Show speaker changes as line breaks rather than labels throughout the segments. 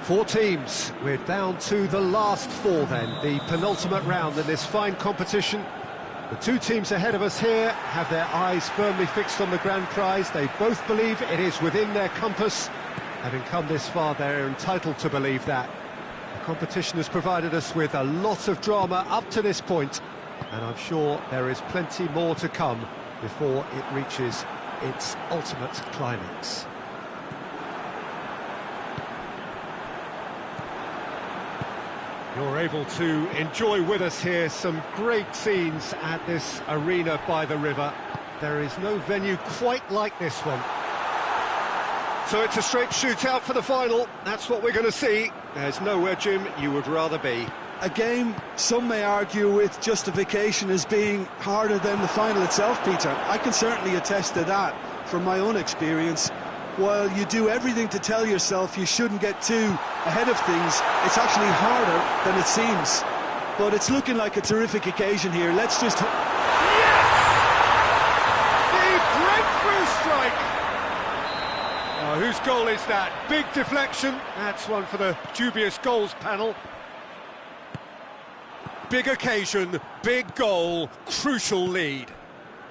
Four teams. We're down to the last four then, the penultimate round in this fine competition. The two teams ahead of us here have their eyes firmly fixed on the grand prize. They both believe it is within their compass. Having come this far, they're entitled to believe that. The competition has provided us with a lot of drama up to this point, and I'm sure there is plenty more to come before it reaches its ultimate climax. You're able to enjoy with us here some great scenes at this arena by the river. There is no venue quite like this one. So it's a straight shootout for the final. That's what we're going to see. There's nowhere, Jim, you would rather be.
A game some may argue with justification as being harder than the final itself, Peter. I can certainly attest to that from my own experience. While you do everything to tell yourself you shouldn't get too ahead of things, it's actually harder than it seems. But it's looking like a terrific occasion here. Let's just...
Yes! The breakthrough strike! Oh, whose goal is that? Big deflection. That's one for the dubious goals panel. Big occasion, big goal, crucial lead.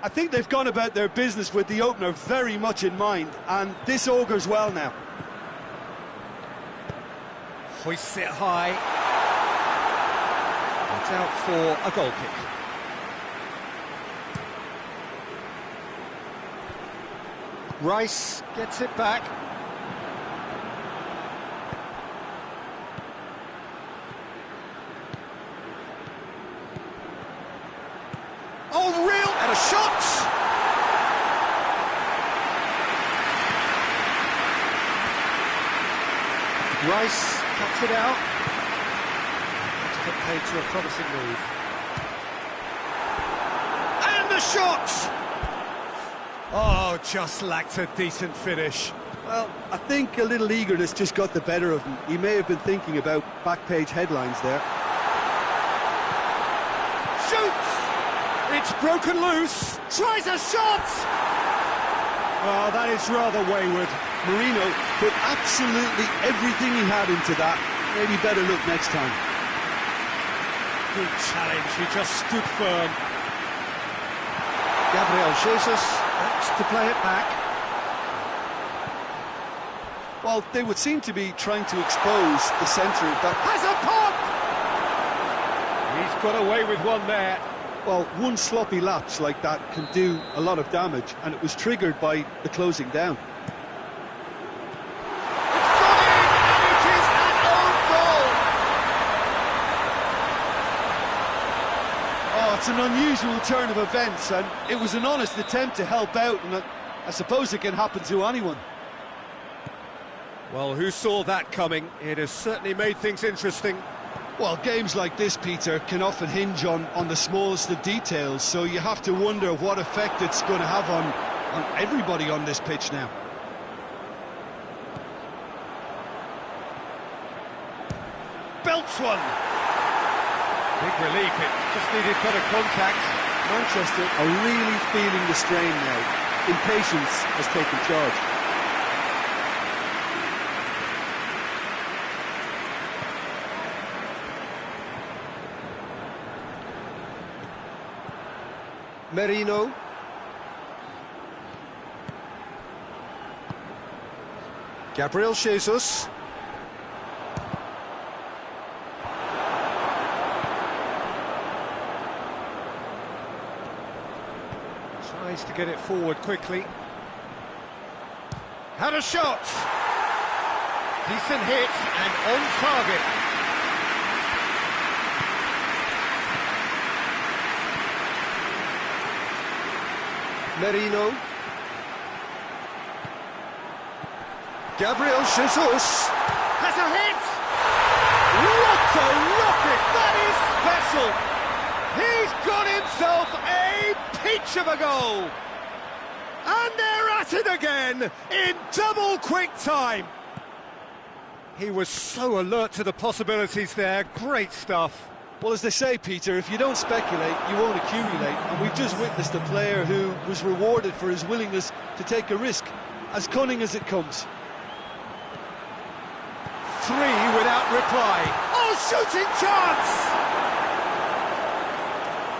I think they've gone about their business with the opener very much in mind, and this augurs well now.
Hoists it high. It's out for a goal kick. Rice gets it back. Oh, real! And a shot! Rice cuts it out. Let's get paid to a promising move. And the shot! Oh, just lacked a decent finish.
Well, I think a little eagerness just got the better of him. He may have been thinking about back-page headlines there.
Shoots! It's broken loose. Tries a shot! Oh, that is rather wayward.
Marino put absolutely everything he had into that. Maybe better look next time.
Good challenge, he just stood firm. Gabriel Jesus wants to play it back.
Well, they would seem to be trying to expose the centre of that.
Has a pop! He's got away with one there.
Well, one sloppy lapse like that can do a lot of damage, and it was triggered by the closing down.
It's gone in, and it is an own goal!
Oh, it's an unusual turn of events, and it was an honest attempt to help out, and I suppose it can happen to anyone.
Well, who saw that coming? It has certainly made things interesting.
Well, games like this, Peter, can often hinge on the smallest of details, so you have to wonder what effect it's going to have on everybody on this pitch now.
Belts one! Big relief, it just needed better contact.
Manchester are really feeling the strain now. Impatience has taken charge.
Merino. Gabriel Jesus. Tries to get it forward quickly. Had a shot! Decent hit and on target. Merino. Gabriel Jesus has a hit! What a rocket! That is special! He's got himself a peach of a goal! And they're at it again in double quick time! He was so alert to the possibilities there, great stuff.
Well, as they say, Peter, if you don't speculate, you won't accumulate. And we've just witnessed a player who was rewarded for his willingness to take a risk, as cunning as it comes.
three without reply. Oh, shooting chance!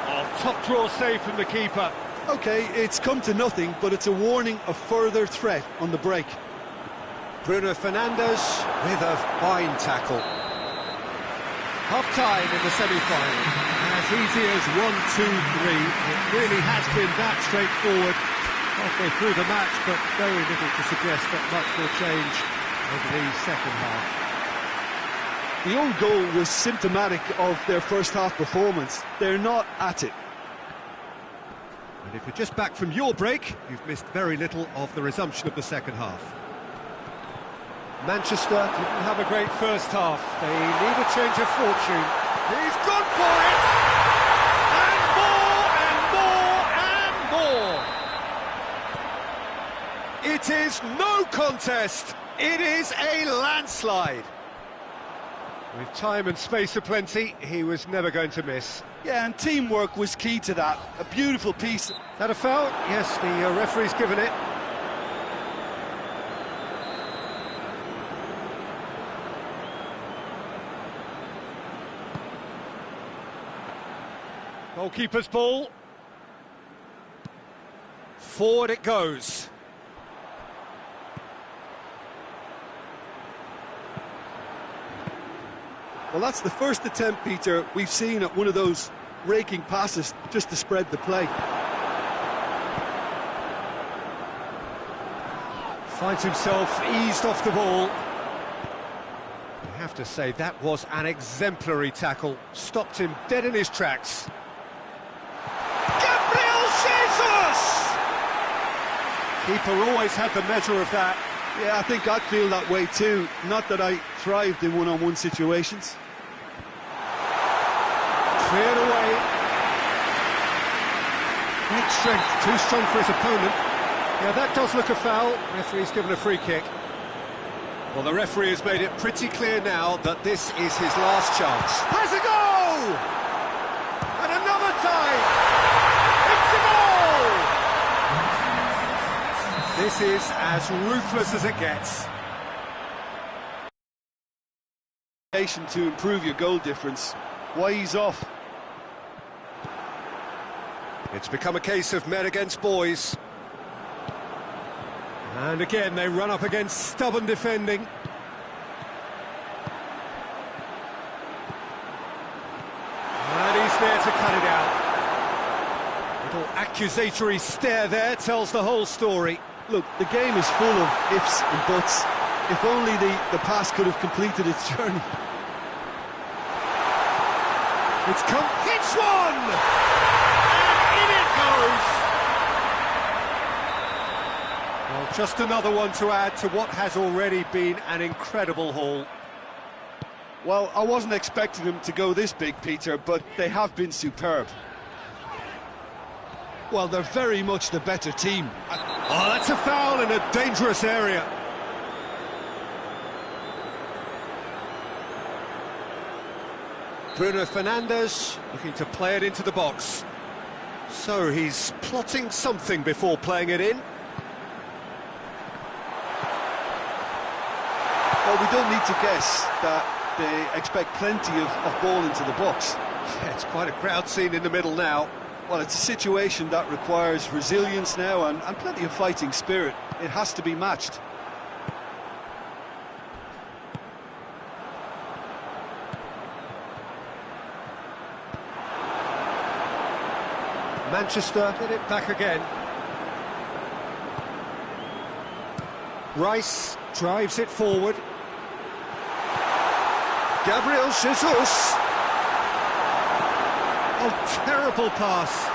Oh, top draw save from the keeper.
OK, it's come to nothing, but it's a warning of further threat on the break.
Bruno Fernandes with a fine tackle. Half-time in the semi-final.
As easy as 1, 2, 3. It really has been that straightforward halfway through the match, but very little to suggest that much will change over the second half.
The own goal was symptomatic of their first half performance. They're not at it.
And if you're just back from your break, you've missed very little of the resumption of the second half. Manchester didn't have a great first half. They need a change of fortune. He's gone for it! And more, and more, and more! It is no contest. It is a landslide. With time and space aplenty, he was never going to miss.
Yeah, and teamwork was key to that. A beautiful piece.
Is that a foul? Yes, the referee's given it. Goalkeeper's ball. Forward it goes.
Well, that's the first attempt, Peter, we've seen at one of those raking passes just to spread the play.
Finds himself eased off the ball. I have to say, that was an exemplary tackle. Stopped him dead in his tracks. Gabriel Jesus! Keeper always had the measure of that.
Yeah, I think I'd feel that way too. Not that I thrived in one-on-one situations.
Cleared away. Great strength, too strong for his opponent. Yeah, that does look a foul. Referee's given a free kick. Well, the referee has made it pretty clear now that this is his last chance. Has a goal! And another time! It's a goal! This is as ruthless as it gets.
To improve your goal difference. Why he's off?
It's become a case of men against boys. And again, they run up against stubborn defending. And he's there to cut it out. Little accusatory stare there tells the whole story.
Look, the game is full of ifs and buts. If only the pass could have completed its journey.
It's come, hits one! And in it goes! Well, just another one to add to what has already been an incredible haul.
Well, I wasn't expecting them to go this big, Peter, but they have been superb. Well, they're very much the better team.
Oh, that's a foul in a dangerous area. Bruno Fernandes looking to play it into the box. So he's plotting something before playing it in.
Well, we don't need to guess that they expect plenty of ball into the box.
Yeah, it's quite a crowd scene in the middle now.
Well, it's a situation that requires resilience now and plenty of fighting spirit. It has to be matched.
Manchester get it back again. Rice drives it forward. Gabriel Jesus. Oh, terrible pass.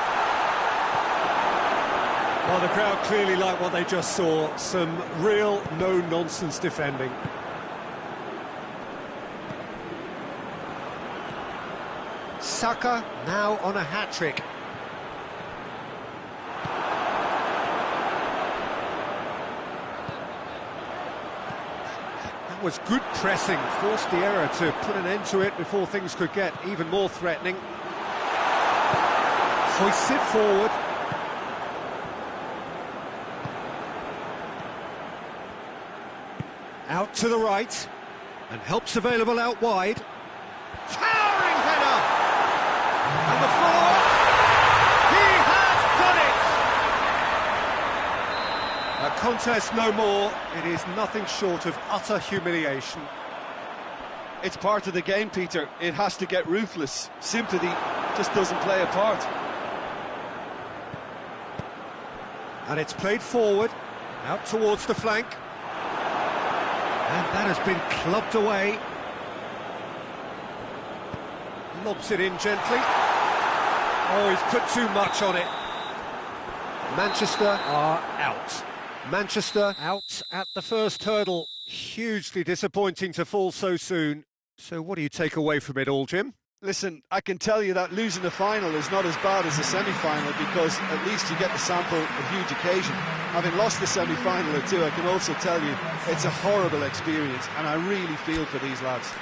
Well, the crowd clearly like what they just saw. Some real no-nonsense defending. Saka now on a hat-trick. That was good pressing, forced the error to put an end to it before things could get even more threatening. Hoists it forward. Out to the right. And help's available out wide. Towering header! And the forward, he has done it! A contest no more. It is nothing short of utter humiliation.
It's part of the game, Peter. It has to get ruthless. Sympathy just doesn't play a part.
And it's played forward, out towards the flank. And that has been clubbed away. Lobs it in gently. Oh, he's put too much on it. Manchester are out. Manchester out at the first hurdle. Hugely disappointing to fall so soon. So what do you take away from it all, Jim?
Listen, I can tell you that losing the final is not as bad as the semi-final, because at least you get the sample of huge occasion. Having lost the semi-final or two, I can also tell you it's a horrible experience, and I really feel for these lads.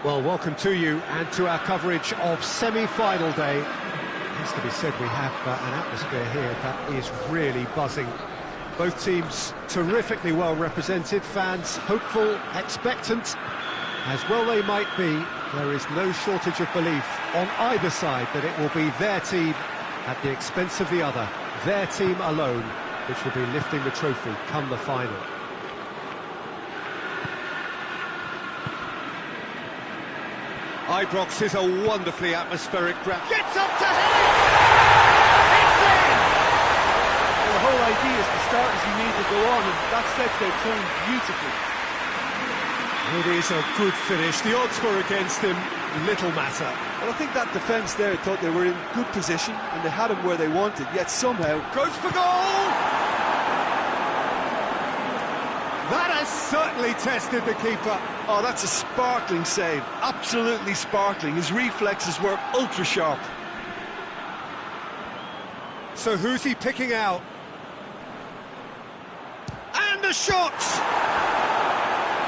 Well, welcome to you and to our coverage of semi-final day. It has to be said, we have an atmosphere here that is really buzzing. Both teams terrifically well represented, fans hopeful, expectant. As well they might be, there is no shortage of belief on either side that it will be their team at the expense of the other, their team alone, which will be lifting the trophy come the final. Ibrox is a wonderfully atmospheric ground. Gets up to head it! It's in!
Well, the whole idea is to start as you need to go on, and that sets their tone beautifully.
It is a good finish. The odds were against him, little matter.
Well, I think that defence there thought they were in good position, and they had him where they wanted, yet somehow...
Goes for goal! That has certainly tested the keeper.
Oh, that's a sparkling save. Absolutely sparkling. His reflexes were ultra sharp.
So who's he picking out? And a shot!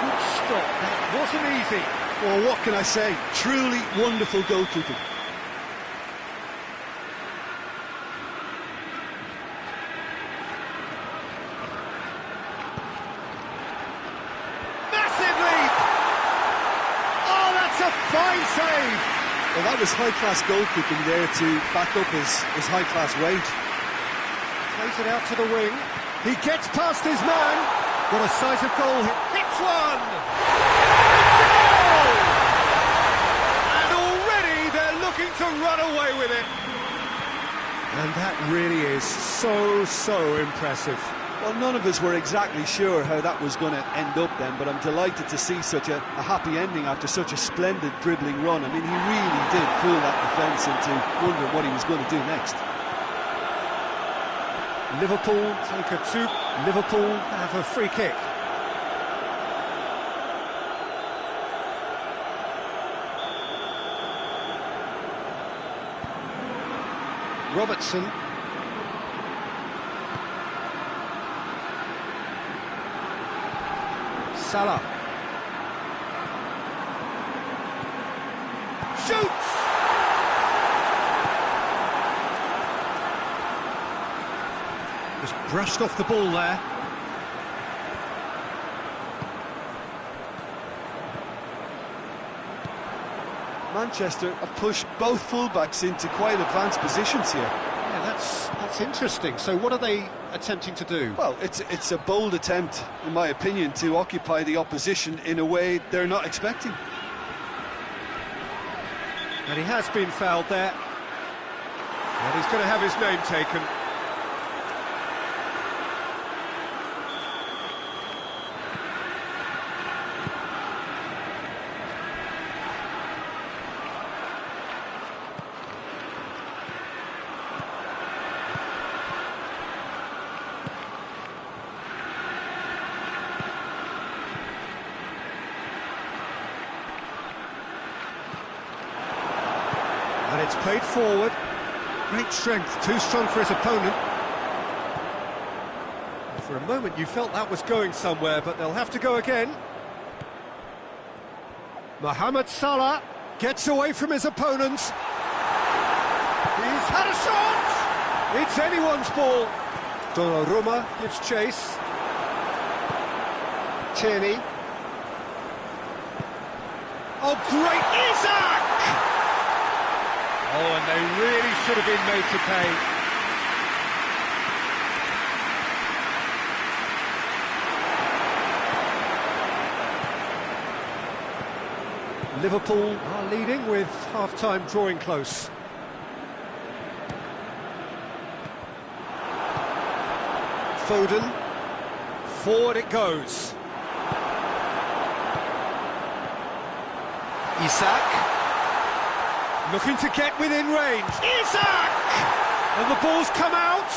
Good stop, that wasn't easy.
Well, what can I say? Truly wonderful goalkeeping.
Massive leap! Oh, that's a fine save!
Well, that was high-class goalkeeping there to back up his high-class weight.
Plays it out to the wing. He gets past his man. What a sight of goal. Hits one! It's a goal! And already they're looking to run away with it. And that really is so impressive.
Well, none of us were exactly sure how that was going to end up then, but I'm delighted to see such a happy ending after such a splendid dribbling run. I mean, he really did fool that defence into wondering what he was going to do next.
Liverpool take a two. Liverpool have a free kick. Robertson. Salah. Shoots! Just brushed off the ball there.
Manchester have pushed both fullbacks into quite advanced positions here.
Yeah, that's interesting. So what are they attempting to do?
Well, it's a bold attempt, in my opinion, to occupy the opposition in a way they're not expecting.
And he has been fouled there. And he's going to have his name taken. And it's played forward. Great strength, too strong for his opponent. For a moment you felt that was going somewhere, but they'll have to go again. Mohamed Salah gets away from his opponent. He's had a shot! It's anyone's ball. Donnarumma gives chase. Tierney. Oh, great Isaac! Oh, and they really should have been made to pay. Liverpool are leading with half-time drawing close. Foden. Forward it goes. Isak. Looking to get within range. Isak! And the ball's come out.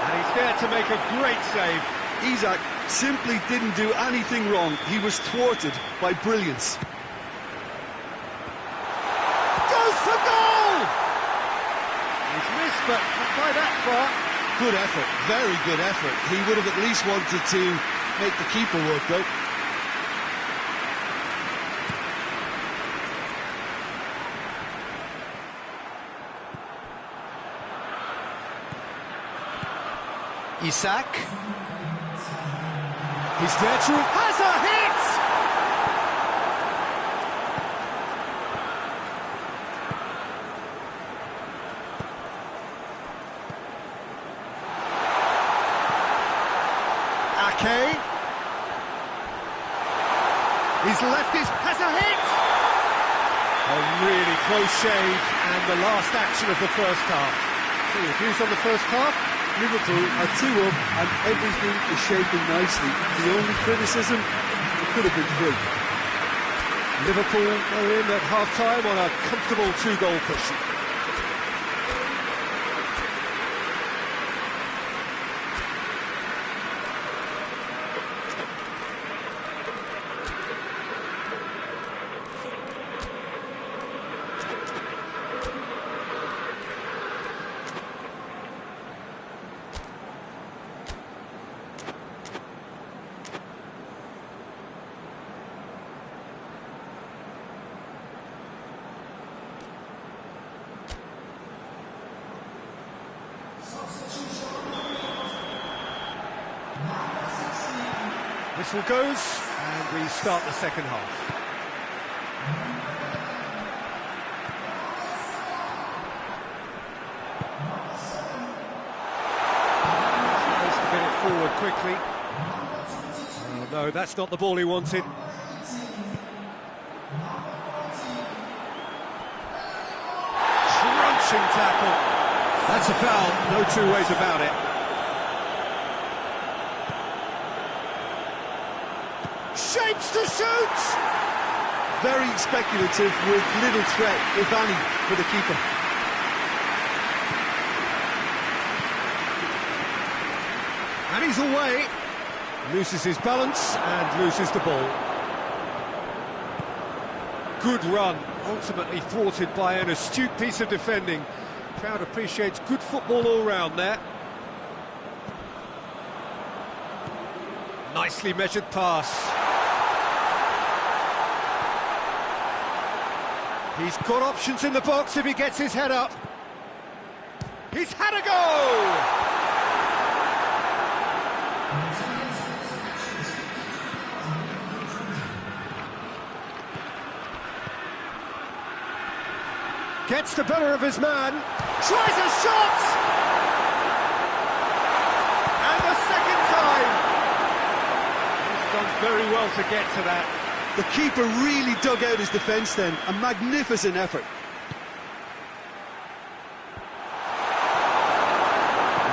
And he's there to make a great save.
Isak simply didn't do anything wrong. He was thwarted by brilliance.
Goes for goal! He's missed, but not by that far.
Good effort, very good effort. He would have at least wanted to make the keeper work, though.
Isak. He's there to... has a hit! Ake. He's left his... has a hit! A really close shave, and the last action of the first half. So your views on the first half?
Liverpool are 2 up and everything is shaping nicely. The only criticism, it could have been 3.
Liverpool are in at half-time on a comfortable 2-goal cushion. Whistle goes, and we start the second half. Supposed to get it forward quickly. Oh no, that's not the ball he wanted. Crunching tackle. That's a foul, no two ways about it. Shapes to shoot!
Very speculative with little threat, if any, for the keeper.
And he's away. Loses his balance and loses the ball. Good run, ultimately thwarted by an astute piece of defending. Crowd appreciates good football all round there. Nicely measured pass. He's got options in the box if he gets his head up. He's had a go! Gets the better of his man. Tries a shot! And the second time! He's done very well to get to that.
The keeper really dug out his defence then. A magnificent effort.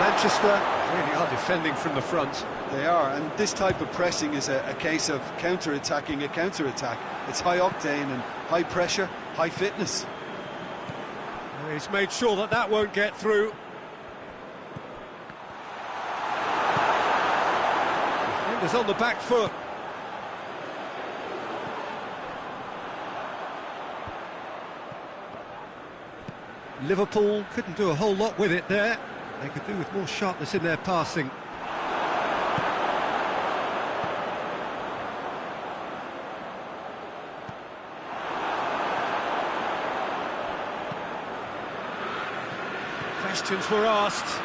Manchester really are defending from the front.
They are, and this type of pressing is a case of counter-attacking a counter-attack. It's high octane and high pressure, high fitness.
He's made sure that that won't get through. Defender's on the back foot. Liverpool couldn't do a whole lot with it there. They could do with more sharpness in their passing. Questions were asked,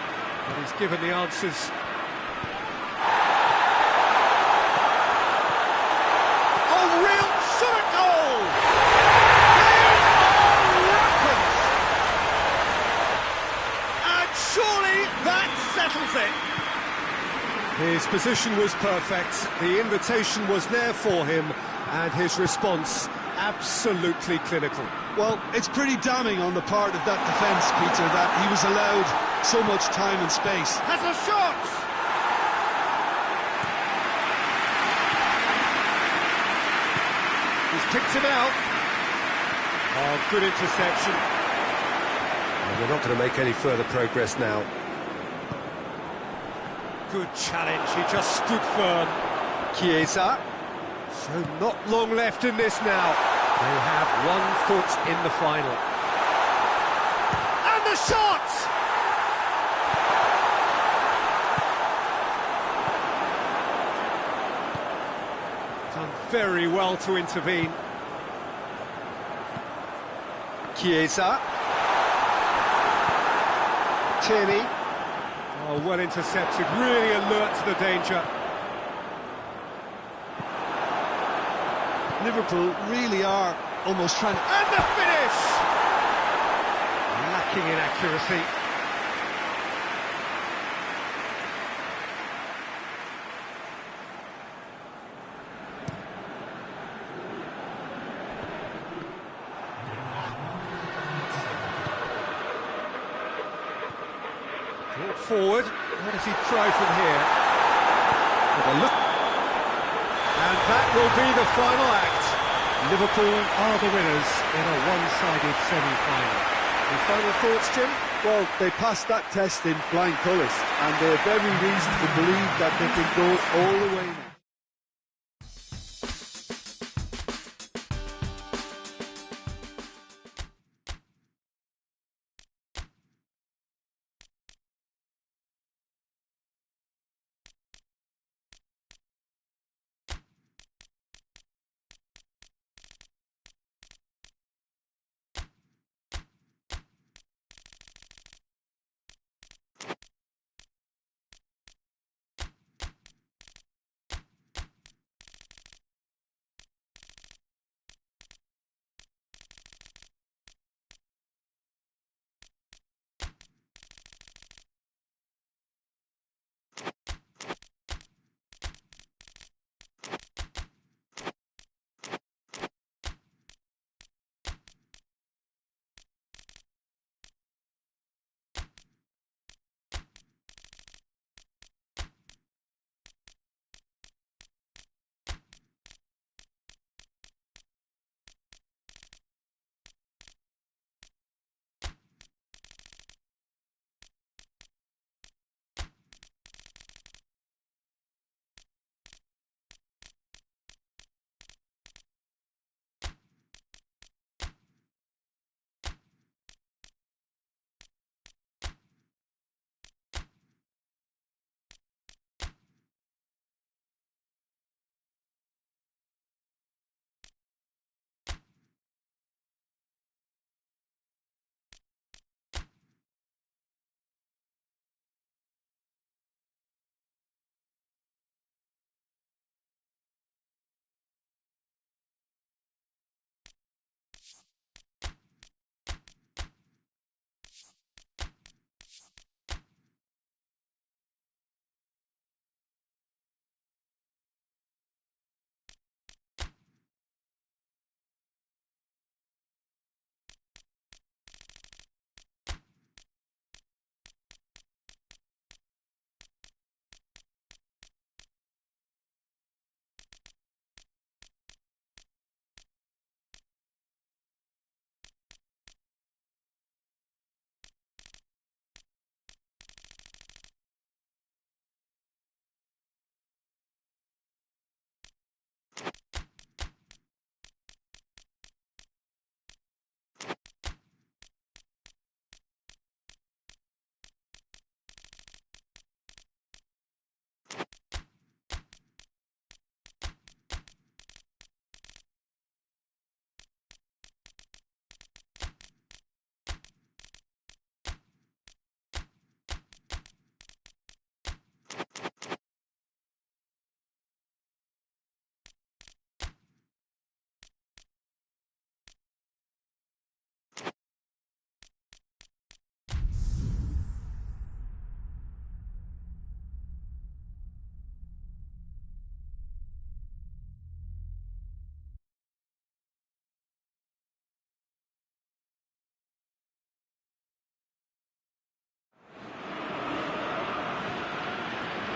but he's given the answers. Oh, real shot goal! They are rampant! And surely that settles it. His position was perfect, the invitation was there for him, and his response absolutely clinical.
Well, it's pretty damning on the part of that defence, Peter, that he was allowed so much time and space.
Has a shot! He's picked it out. Oh, good interception. And we're not going to make any further progress now. Good challenge, he just stood firm. Chiesa. So not long left in this now. They have 1 foot in the final. And the shot! Done very well to intervene. Chiesa. Tierney. Oh, well intercepted, really alert to the danger.
Liverpool really are almost trying to...
And the finish! Lacking in accuracy. Brought forward. What does he try from here? With a look. And that will be the final act. Liverpool are the winners in a one-sided semi-final. Any final thoughts, Jim?
Well, they passed that test in flying colours, and they have every reason to believe that they can go all the way now.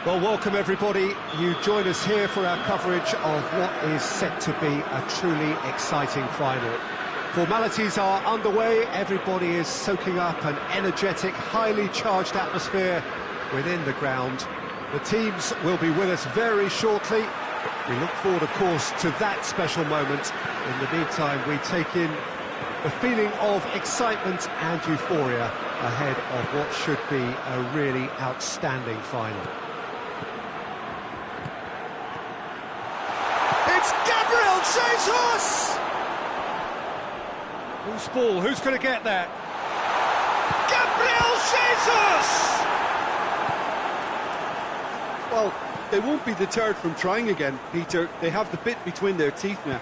Well, welcome everybody. You join us here for our coverage of what is set to be a truly exciting final. Formalities are underway, everybody is soaking up an energetic, highly charged atmosphere within the ground. The teams will be with us very shortly. We look forward, of course, to that special moment. In the meantime, we take in the feeling of excitement and euphoria ahead of what should be a really outstanding final.
It's Gabriel Jesus!
Whose ball? Who's going to get that?
Gabriel Jesus! Well, they won't be deterred from trying again, Peter. They have the bit between their teeth now.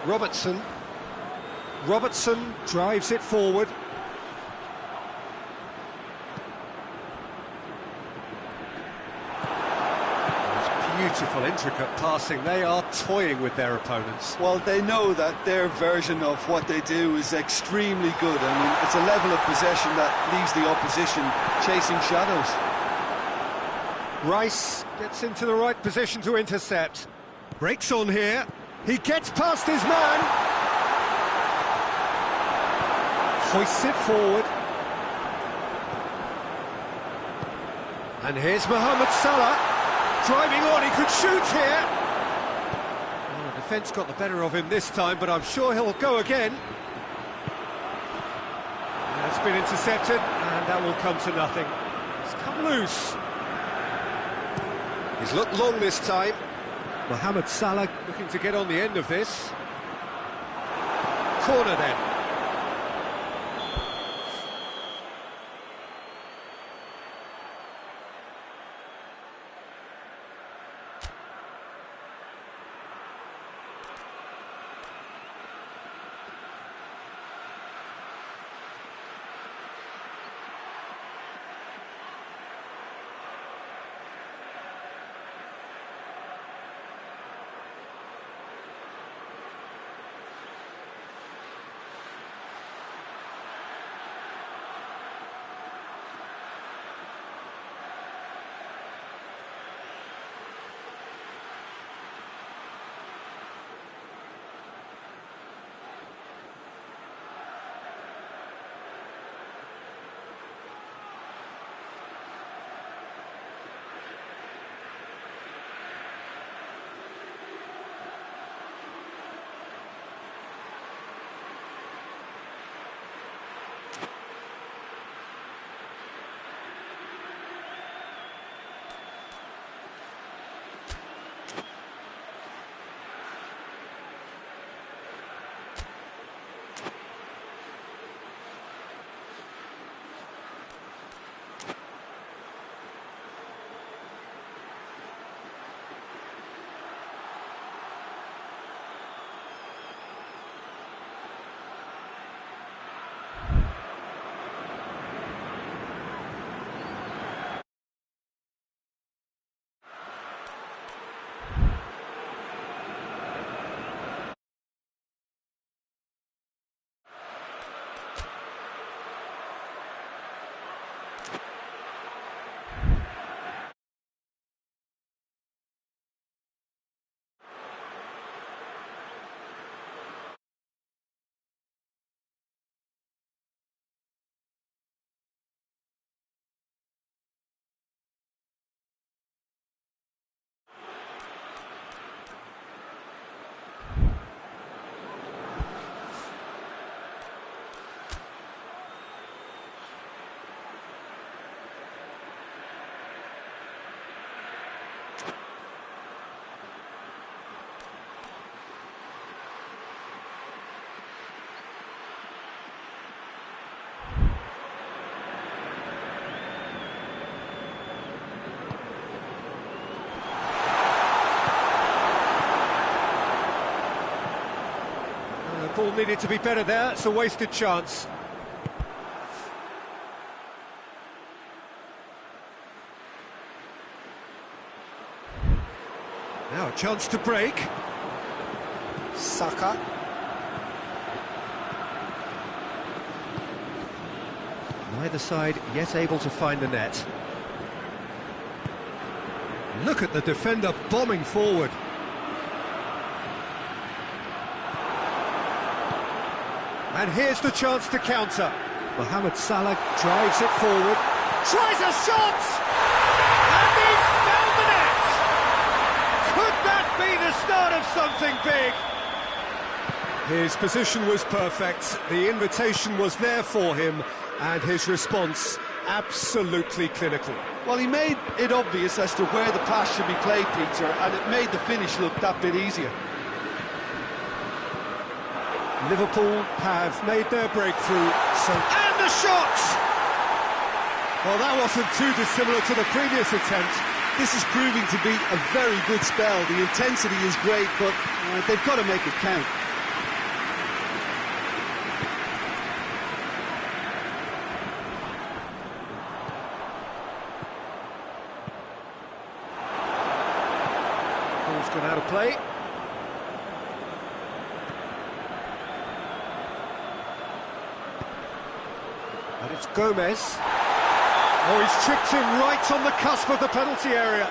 Robertson drives it forward. Beautiful, intricate passing. They are toying with their opponents.
Well, they know that their version of what they do is extremely good. I mean, it's a level of possession that leaves the opposition chasing shadows.
Rice gets into the right position to intercept. Breaks on here. He gets past his man. Hoists it forward. And here's Mohamed Salah. Driving on, he could shoot here. Well, the defence got the better of him this time, but I'm sure he'll go again. That's been intercepted, and that will come to nothing. It's come loose. He's looked long this time. Mohamed Salah looking to get on the end of this. Corner then. Ball needed to be better there, it's a wasted chance. Now a chance to break. Saka. Neither side yet able to find the net. Look at the defender bombing forward. And here's the chance to counter. Mohamed Salah drives it forward. Tries a shot! And he's found the net! Could that be the start of something big? His position was perfect, the invitation was there for him, and his response absolutely clinical.
Well, he made it obvious as to where the pass should be played, Peter, and it made the finish look that bit easier.
Liverpool have made their breakthrough, and the shot! Well, that wasn't too dissimilar to the previous attempt.
This is proving to be a very good spell. The intensity is great, but they've got to make it count.
Ball's gone out of play. And it's Gomez. Oh, he's tripped him right on the cusp of the penalty area.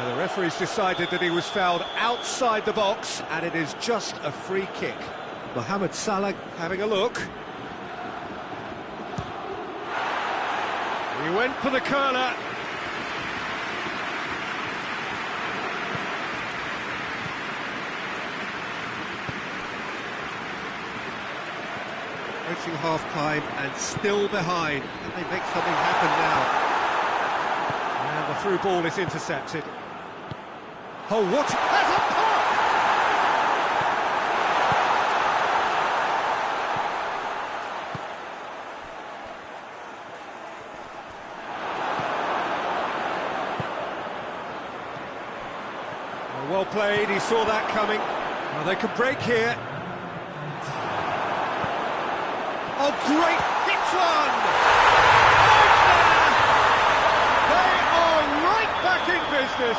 The referee's decided that he was fouled outside the box, and it is just a free kick. Mohamed Salah having a look. He went for the curler. Approaching half-time and still behind. Can they make something happen now? And the through ball is intercepted. Oh, what? There's a pop! Well played, he saw that coming. Well, they could break here. Oh, great hit one! They are right back in business.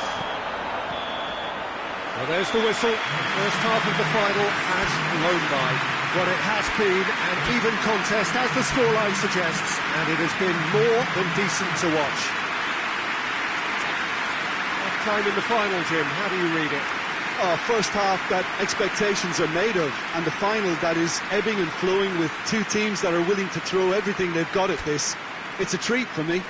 Well, there's the whistle. The first half of the final has flown by. But it has been an even contest, as the scoreline suggests, and it has been more than decent to watch. Half time in the final, Jim. How do you read it?
Oh, first half that expectations are made of, and the final that is ebbing and flowing with two teams that are willing to throw everything they've got at this. It's a treat for me.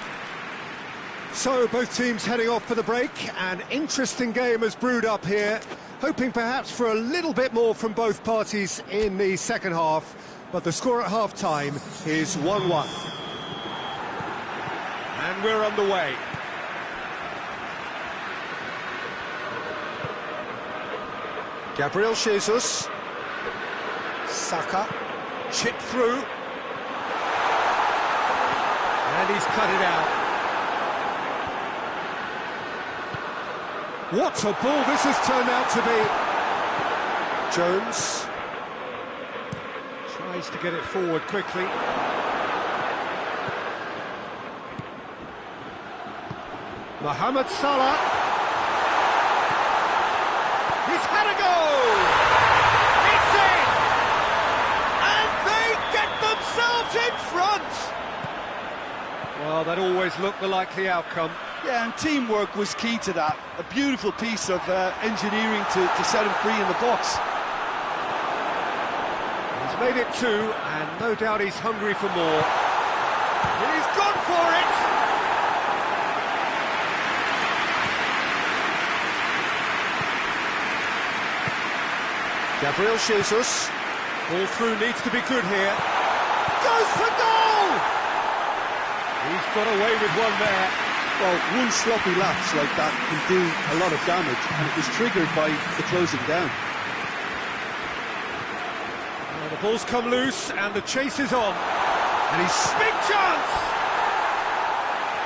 So, both teams heading off for the break. An interesting game has brewed up here, hoping perhaps for a little bit more from both parties in the second half, but the score at half-time is 1-1. And we're underway. Gabriel Jesus. Saka. Chipped through. And he's cut it out. What a ball this has turned out to be. Jones tries to get it forward quickly. Mohamed Salah. He's had a go! It's in! And they get themselves in front! Well, that always looked the likely outcome.
Yeah, and teamwork was key to that. A beautiful piece of engineering to set him free in the box.
He's made it two, and no doubt he's hungry for more. He's gone for it! Gabriel Jesus. Ball through needs to be good here. Goes for goal! He's got away with one there.
Well, one sloppy lapse like that can do a lot of damage, and it was triggered by the closing down.
Well, the ball's come loose, and the chase is on. And he's big chance!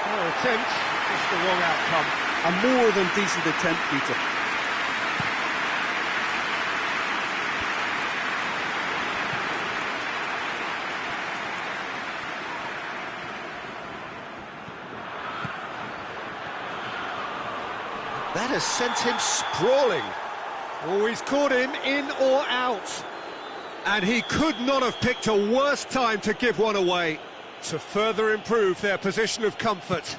Oh, attempt, just the wrong outcome.
A more than decent attempt, Peter.
That has sent him sprawling. Oh, he's caught him in or out. And he could not have picked a worse time to give one away. to further improve their position of comfort.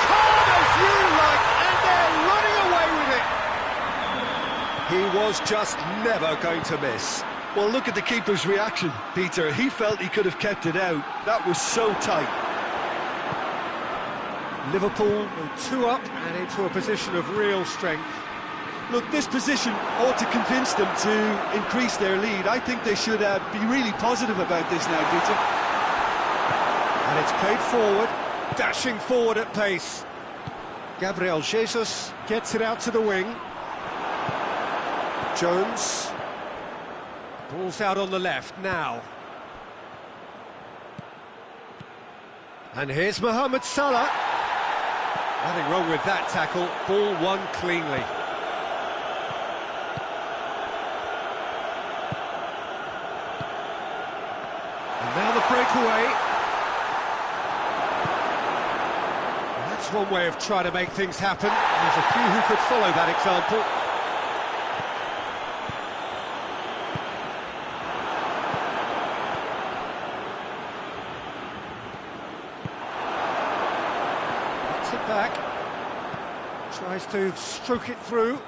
Calm as you like, and they're running away with it! He was just never going to miss.
Well, look at the keeper's reaction, Peter. He felt he could have kept it out. That was so tight.
Liverpool go 2 up and into a position of real strength.
Look, this position ought to convince them to increase their lead. I think they should be really positive about this now, Peter.
And it's played forward, dashing forward at pace. Gabriel Jesus gets it out to the wing. Jones. Ball's out on the left now. And here's Mohamed Salah. Nothing wrong with that tackle. Ball won cleanly. And now the breakaway. That's one way of trying to make things happen. There's a few who could follow that example. Back, tries to stroke it through.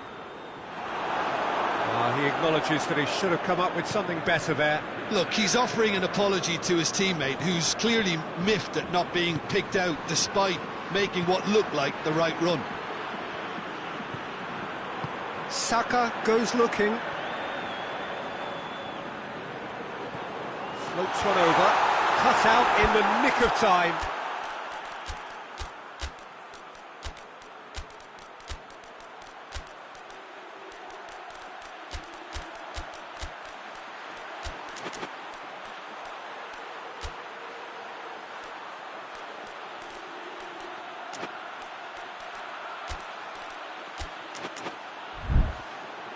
He acknowledges that he should have come up with something better there.
Look, he's offering an apology to his teammate, who's clearly miffed at not being picked out despite making what looked like the right run.
Saka goes looking. Floats one over, cut out in the nick of time.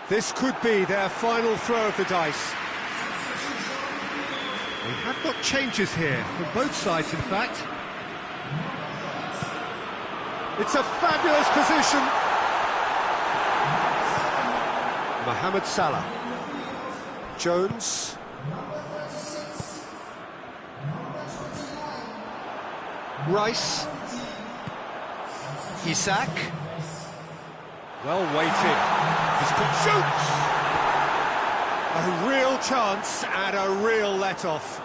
This could be their final throw of the dice. We have got changes here, from both sides in fact. It's a fabulous position. Mohamed Salah. Jones. Rice. Isak. Well weighted. Shoots! A real chance and a real let-off.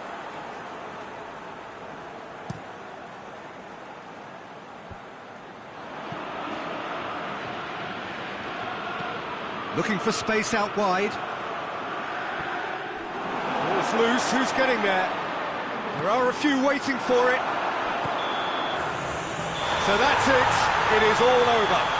Looking for space out wide. Ball's loose, who's getting there? There are a few waiting for it. So that's it, it is all over.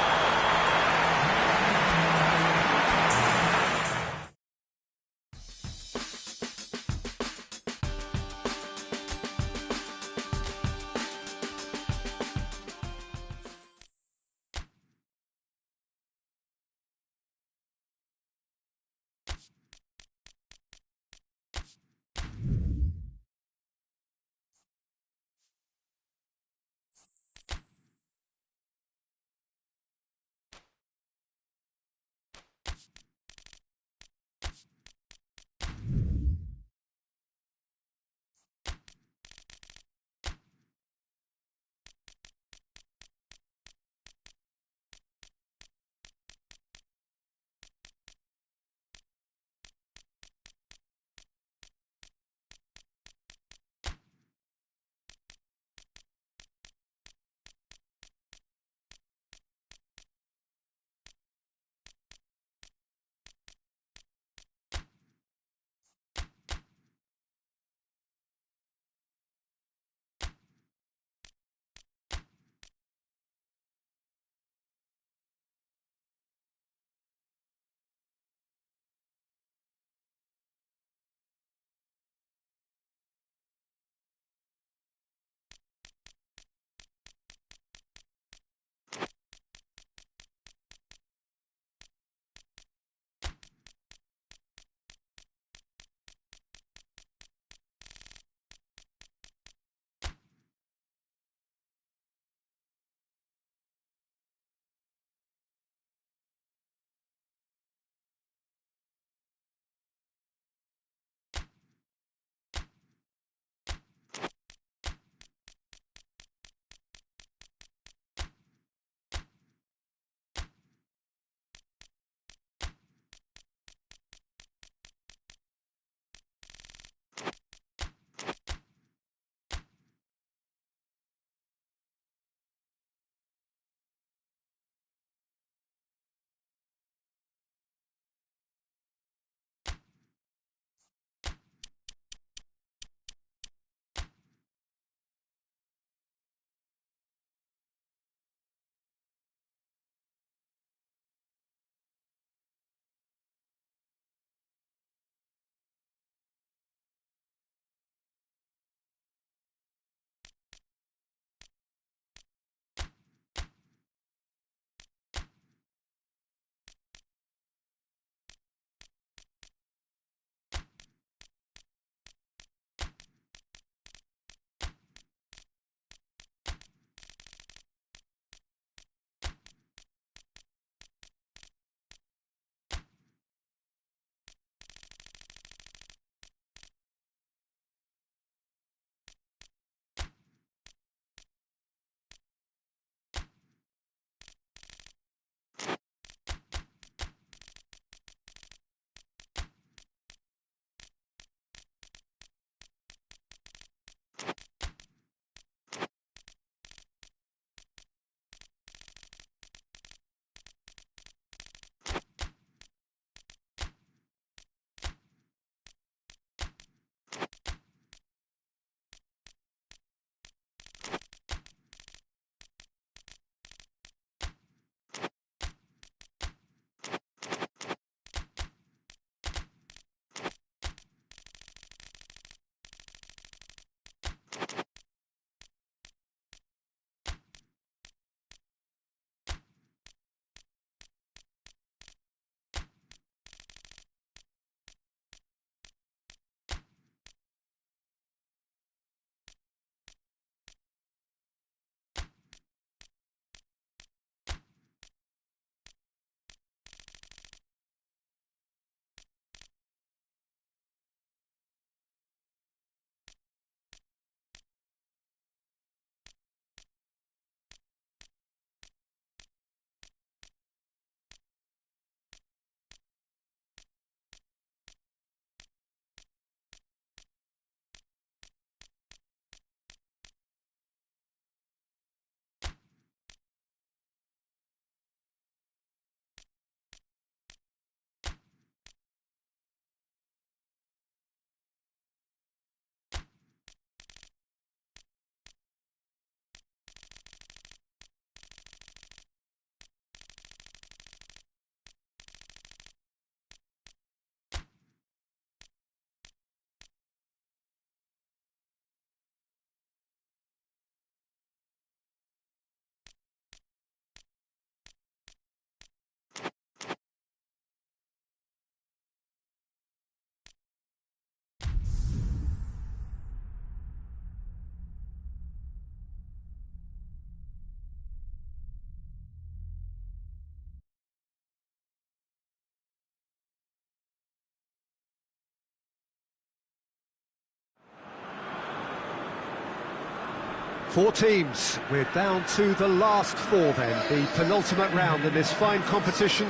Four teams. We're down to the last four then, the penultimate round in this fine competition.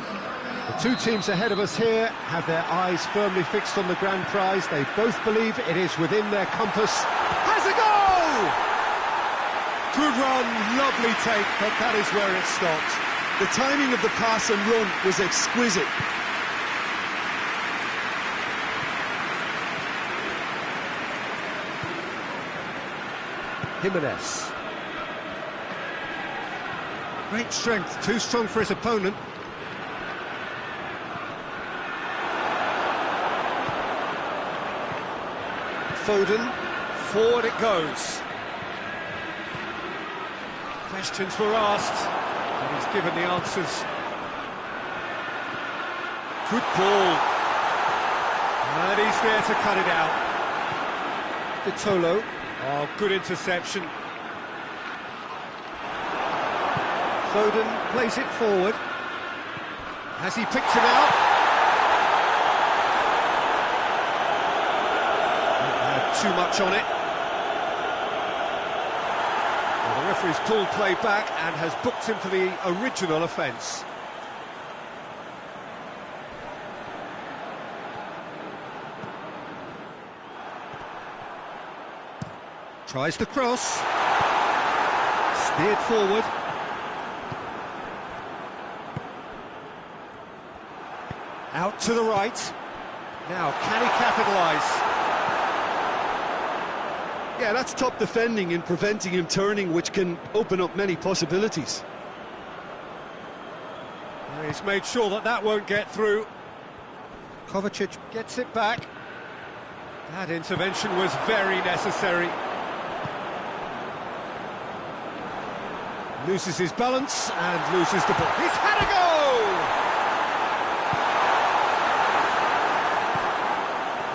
The two teams ahead of us here have their eyes firmly fixed on the grand prize. They both believe it is within their compass. Has a goal!
Good run, lovely take, but that is where it stopped.
The timing of the pass and run was exquisite.
Jimenez. Great strength, too strong for his opponent. Foden, forward it goes. Questions were asked, and he's given the answers. Good ball. And he's there to cut it out. Vitolo. Oh, good interception. Foden plays it forward. Has he picked him out? Had too much on it. Well, the referee's pulled play back and has booked him for the original offence. Tries the cross. Steered forward. Out to the right. Now, can he capitalise?
Yeah, that's top defending in preventing him turning, which can open up many possibilities.
He's made sure that that won't get through. Kovacic gets it back. That intervention was very necessary. Loses his balance and loses the ball. He's had a go!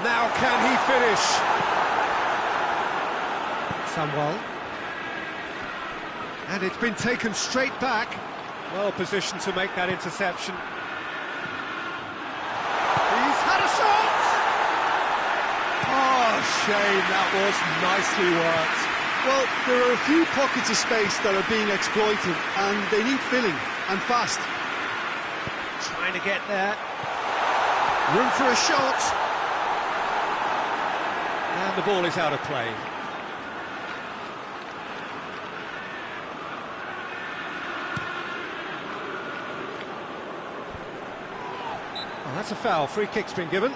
Now can he finish? Samuel. And it's been taken straight back. Well positioned to make that interception. He's had a shot! Oh, shame, that was nicely worked.
Well, there are a few pockets of space that are being exploited, and they need filling, and fast.
Trying to get there. Room for a shot. And the ball is out of play. Oh, that's a foul. Free kick's been given.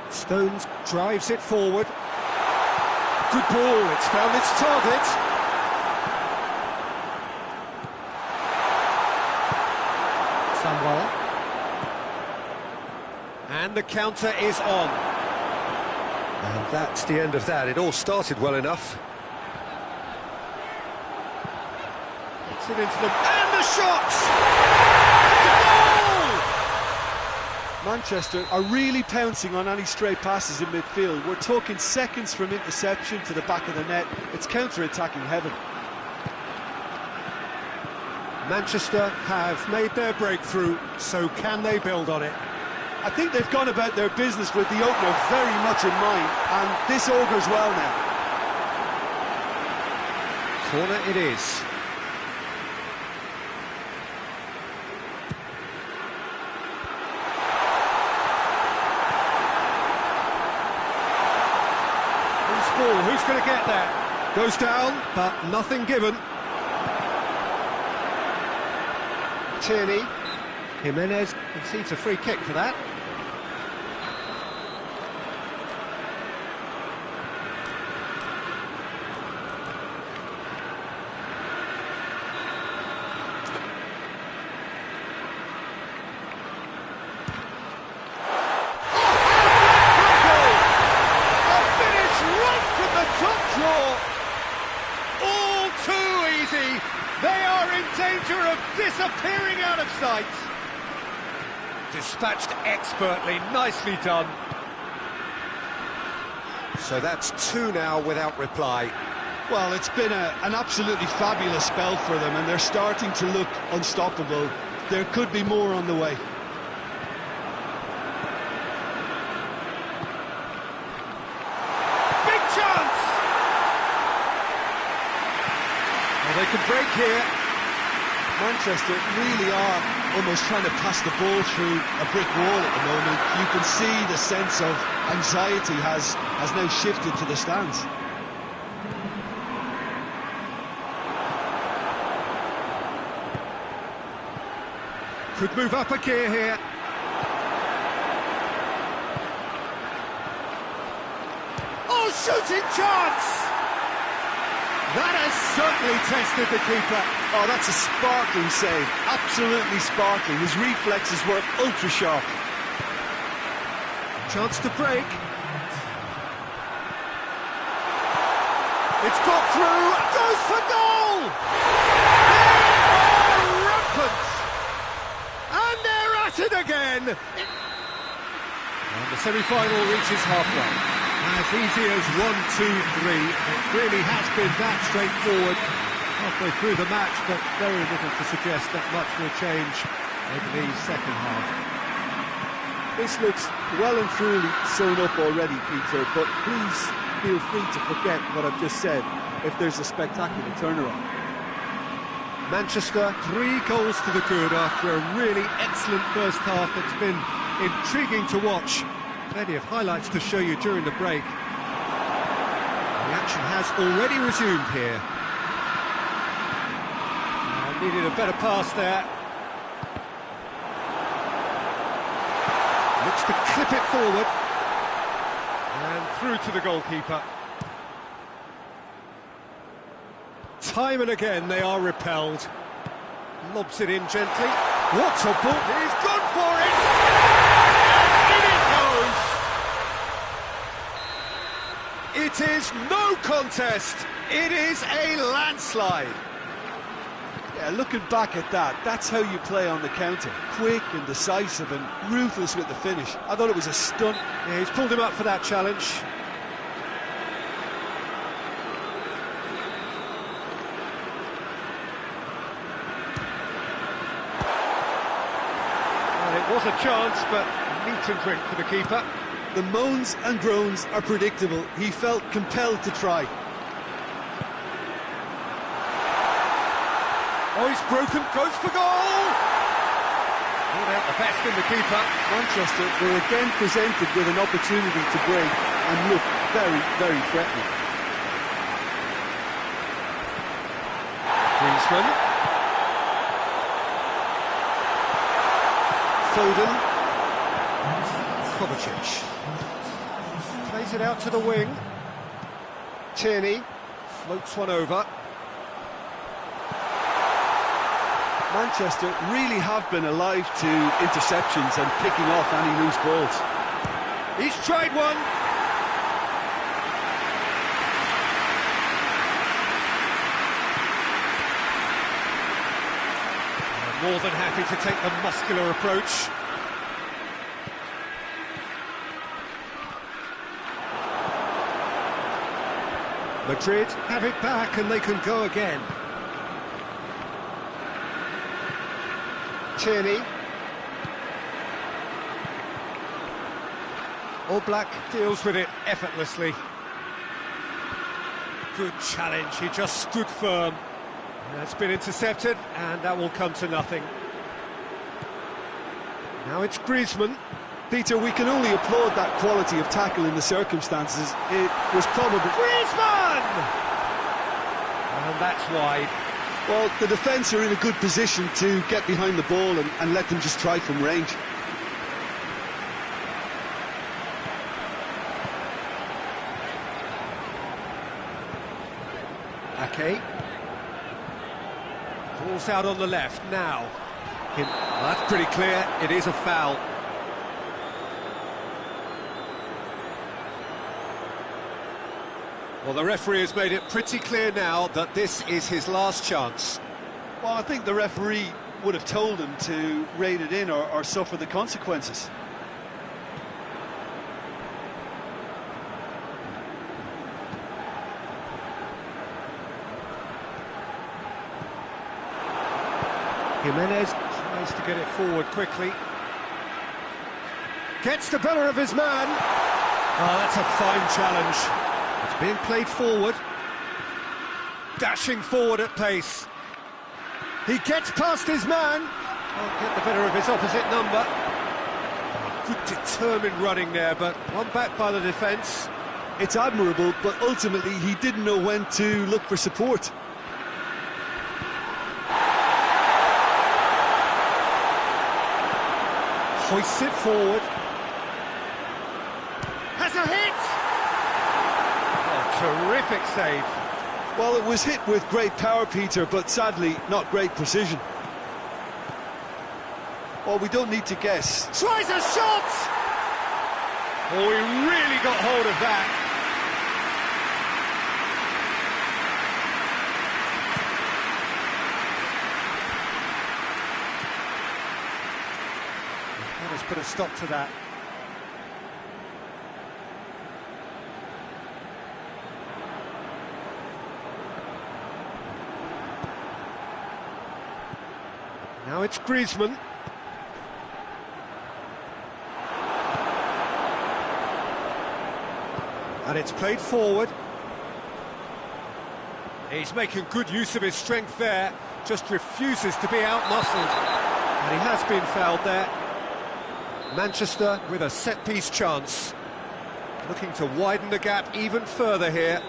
Stones drives it forward. Good ball, it's found its target. Samuel. And the counter is on. And that's the end of that. It all started well enough. It's it into them. And the shot!
Manchester are really pouncing on any stray passes in midfield. We're talking seconds from interception to the back of the net. It's counter-attacking heaven.
Manchester have made their breakthrough, so can they build on it?
I think they've gone about their business with the opener very much in mind, and this augurs well now.
Corner it is. Ball, who's going to get there? Goes down, but nothing given. Tierney. Jimenez concedes a free kick for that. They are in danger of disappearing out of sight. Dispatched expertly, nicely done. So that's two now without reply.
Well, it's been an absolutely fabulous spell for them, and they're starting to look unstoppable. There could be more on the way.
they can break here.
Manchester really are almost trying to pass the ball through a brick wall at the moment. You can see the sense of anxiety has now shifted to the stands.
Could move up a gear here. Oh, shooting chance! That has certainly tested the keeper.
Oh, that's a sparkling save. Absolutely sparkling. His reflexes were ultra sharp.
Chance to break. It's got through. Goes for goal! They are rampant! And they're at it again! And the semi-final reaches halfway.
As easy as 1, 2, 3. It really has been that straightforward halfway through the match, but very little to suggest that much will change over the second half.
This looks well and truly sewn up already, Peter, but please feel free to forget what I've just said if there's a spectacular turnaround.
Manchester,
3 goals to the good after a really excellent first half. It's been intriguing to watch. Plenty of highlights to show you during the break.
the action has already resumed here.
Needed a better pass there.
Looks to clip it forward. And through to the goalkeeper. Time and again they are repelled. Lobs it in gently. What a ball! He's gone for it! In it goes! It is no contest. It is a landslide.
Yeah, looking back at that, that's how you play on the counter. Quick and decisive and ruthless with the finish. I thought it was a stunt.
Yeah, he's pulled him up for that challenge. Well, it was a chance, but meat and drink for the keeper.
The moans and groans are predictable. He felt compelled to try.
Oh, he's broken, goes for goal! Pulled out the best in the keeper.
Manchester were again presented with an opportunity to break and look very, very threatening.
Griezmann. Foden. Kovacic. Plays it out to the wing. Tierney floats one over.
Manchester really have been alive to interceptions and picking off any loose balls.
He's tried one. More than happy to take the muscular approach. Madrid have it back and they can go again. Tierney. Oblak deals with it effortlessly. Good challenge, he just stood firm. That's been intercepted, and that will come to nothing. Now it's Griezmann.
Peter, we can only applaud that quality of tackle in the circumstances. It was probably...
Griezmann! And that's wide.
Well, the defence are in a good position to get behind the ball and let them just try from range.
Ake. Ball's out on the left now. Well, that's pretty clear, it is a foul. Well, the referee has made it pretty clear now that this is his last chance.
Well, I think the referee would have told him to rein it in or suffer the consequences.
Jimenez tries to get it forward quickly. Gets the better of his man. Oh, that's a fine challenge. It's being played forward. Dashing forward at pace. He gets past his man. Can't get the better of his opposite number. Good determined running there, but one back by the defence.
It's admirable, but ultimately he didn't know when to look for support.
Hoists it forward. Has a hit! Oh, terrific save.
Well, it was hit with great power, Peter, but sadly not great precision. Well, we don't need to guess.
Tries a shot! Oh, he really got hold of that. Let us put a stop to that. Now it's Griezmann. And it's played forward. He's making good use of his strength there, just refuses to be out-muscled. And he has been fouled there. Manchester with a set-piece chance. Looking to widen the gap even further here.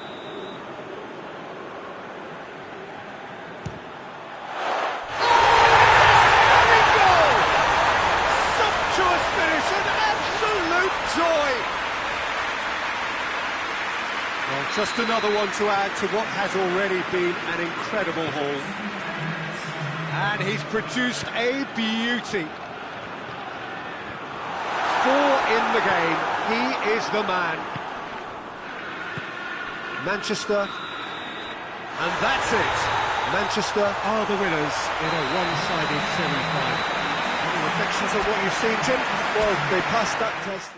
Well, just another one to add to what has already been an incredible haul. And he's produced a beauty. 4 in the game. He is the man. Manchester, and that's it. Manchester are the winners in a one-sided semi-final. Any reflections on what you've seen, Jim?
Well, they passed that test.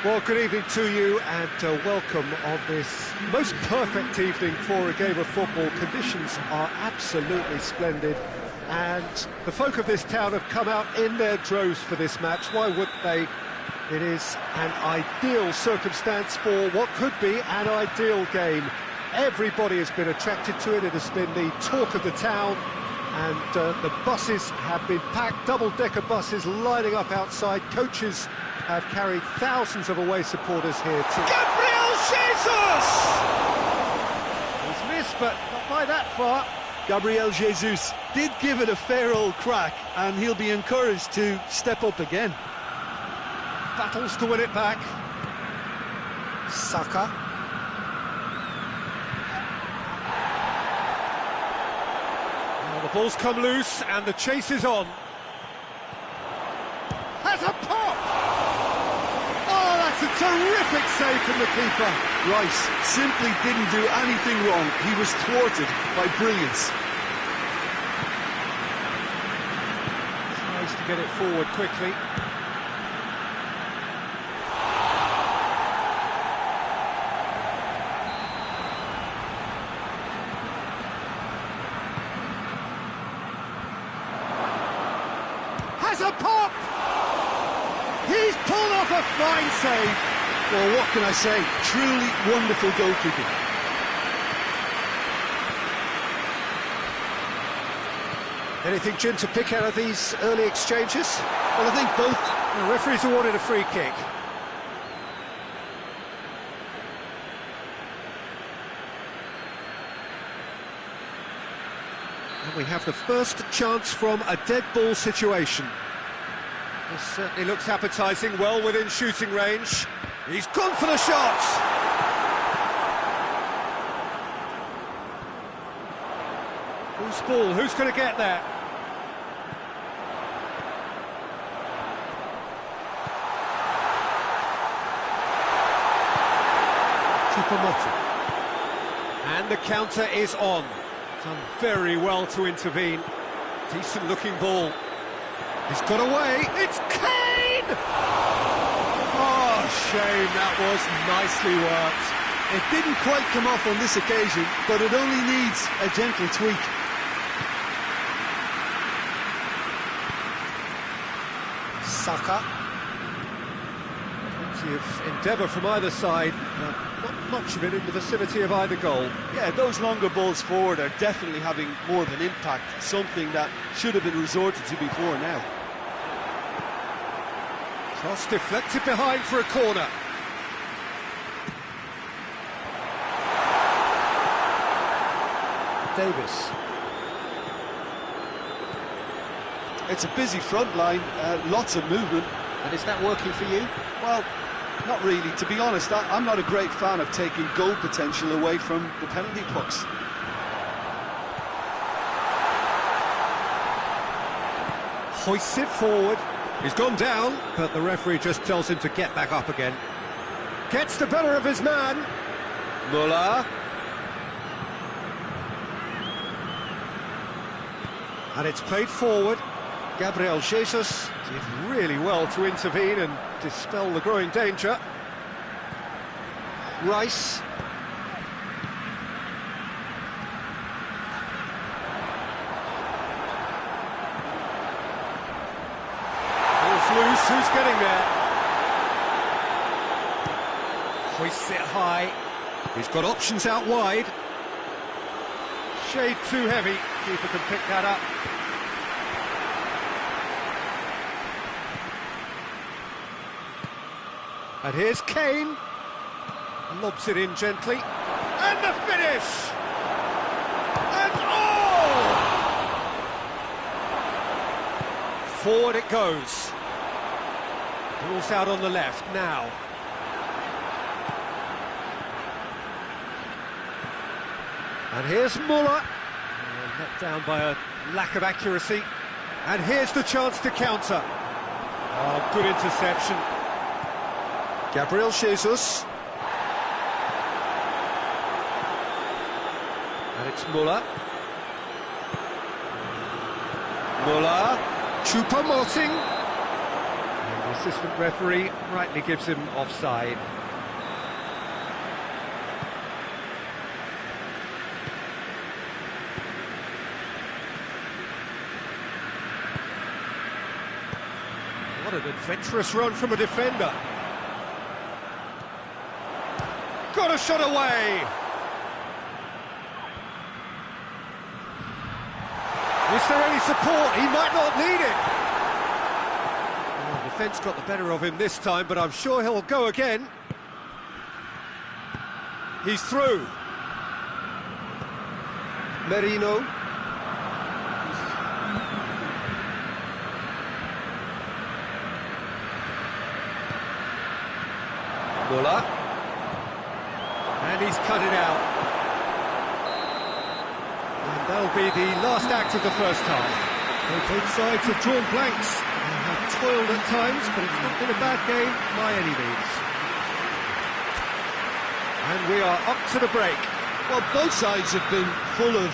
Well, good evening to you and welcome on this most perfect evening for a game of football. Conditions are absolutely splendid and the folk of this town have come out in their droves for this match. Why wouldn't they? It is an ideal circumstance for what could be an ideal game. Everybody has been attracted to it. It has been the talk of the town, and the buses have been packed, double-decker buses lining up outside. Coaches have carried thousands of away supporters here too.
Gabriel Jesus!
He's missed, but not by that far.
Gabriel Jesus did give it a fair old crack, and he'll be encouraged to step up again.
Battles to win it back. Saka. Now the ball's come loose and the chase is on. Has a pop! Oh, that's a terrific save from the keeper.
Rice simply didn't do anything wrong. He was thwarted by brilliance.
Tries to get it forward quickly. Has a pop! He's pulled off a fine save.
Well, what can I say? Truly wonderful goalkeeping.
Anything, Jim, to pick out of these early exchanges?
Well, I think both...
The referee's awarded a free kick. And we have the first chance from a dead ball situation. This certainly looks appetising, well within shooting range. He's gone for the shot! Who's ball? Who's going to get there? And the counter is on. Done very well to intervene. Decent looking ball. He's got away. It's Kane! Oh, shame, that was nicely worked.
It didn't quite come off on this occasion, but it only needs a gentle tweak.
Saka. Plenty of endeavour from either side, but not much of it in the vicinity of either goal.
Yeah, those longer balls forward are definitely having more of an impact, something that should have been resorted to before now.
Cross deflected behind for a corner. Davis.
It's a busy front line, lots of movement.
And is that working for you?
Well, not really. To be honest, I'm not a great fan of taking goal potential away from the penalty box.
Hoists it forward. He's gone down, but the referee just tells him to get back up again. Gets the better of his man. Muller. And it's played forward. Gabriel Jesus did really well to intervene and dispel the growing danger. Rice. Ball's loose, who's getting there? Hoists it high. He's got options out wide. Shade too heavy. Keeper can pick that up. And here's Kane. Lobs it in gently. And the finish! And oh! Forward it goes. Ball's out on the left now. And here's Muller. Let down by a lack of accuracy. And here's the chance to counter. Oh, good interception. Gabriel Jesus. And it's Muller. Muller. Choupo-Moting. The assistant referee rightly gives him offside. What an adventurous run from a defender. Got a shot away. Is there any support? He might not need it. Well, the defence got the better of him this time, but I'm sure he'll go again. He's through. Merino. Muller. And he's cut it out. And that'll be the last act of the first half. Well, both sides have drawn blanks. They have toiled at times, but it's not been a bad game by any means. And we are up to the break.
Well, both sides have been full of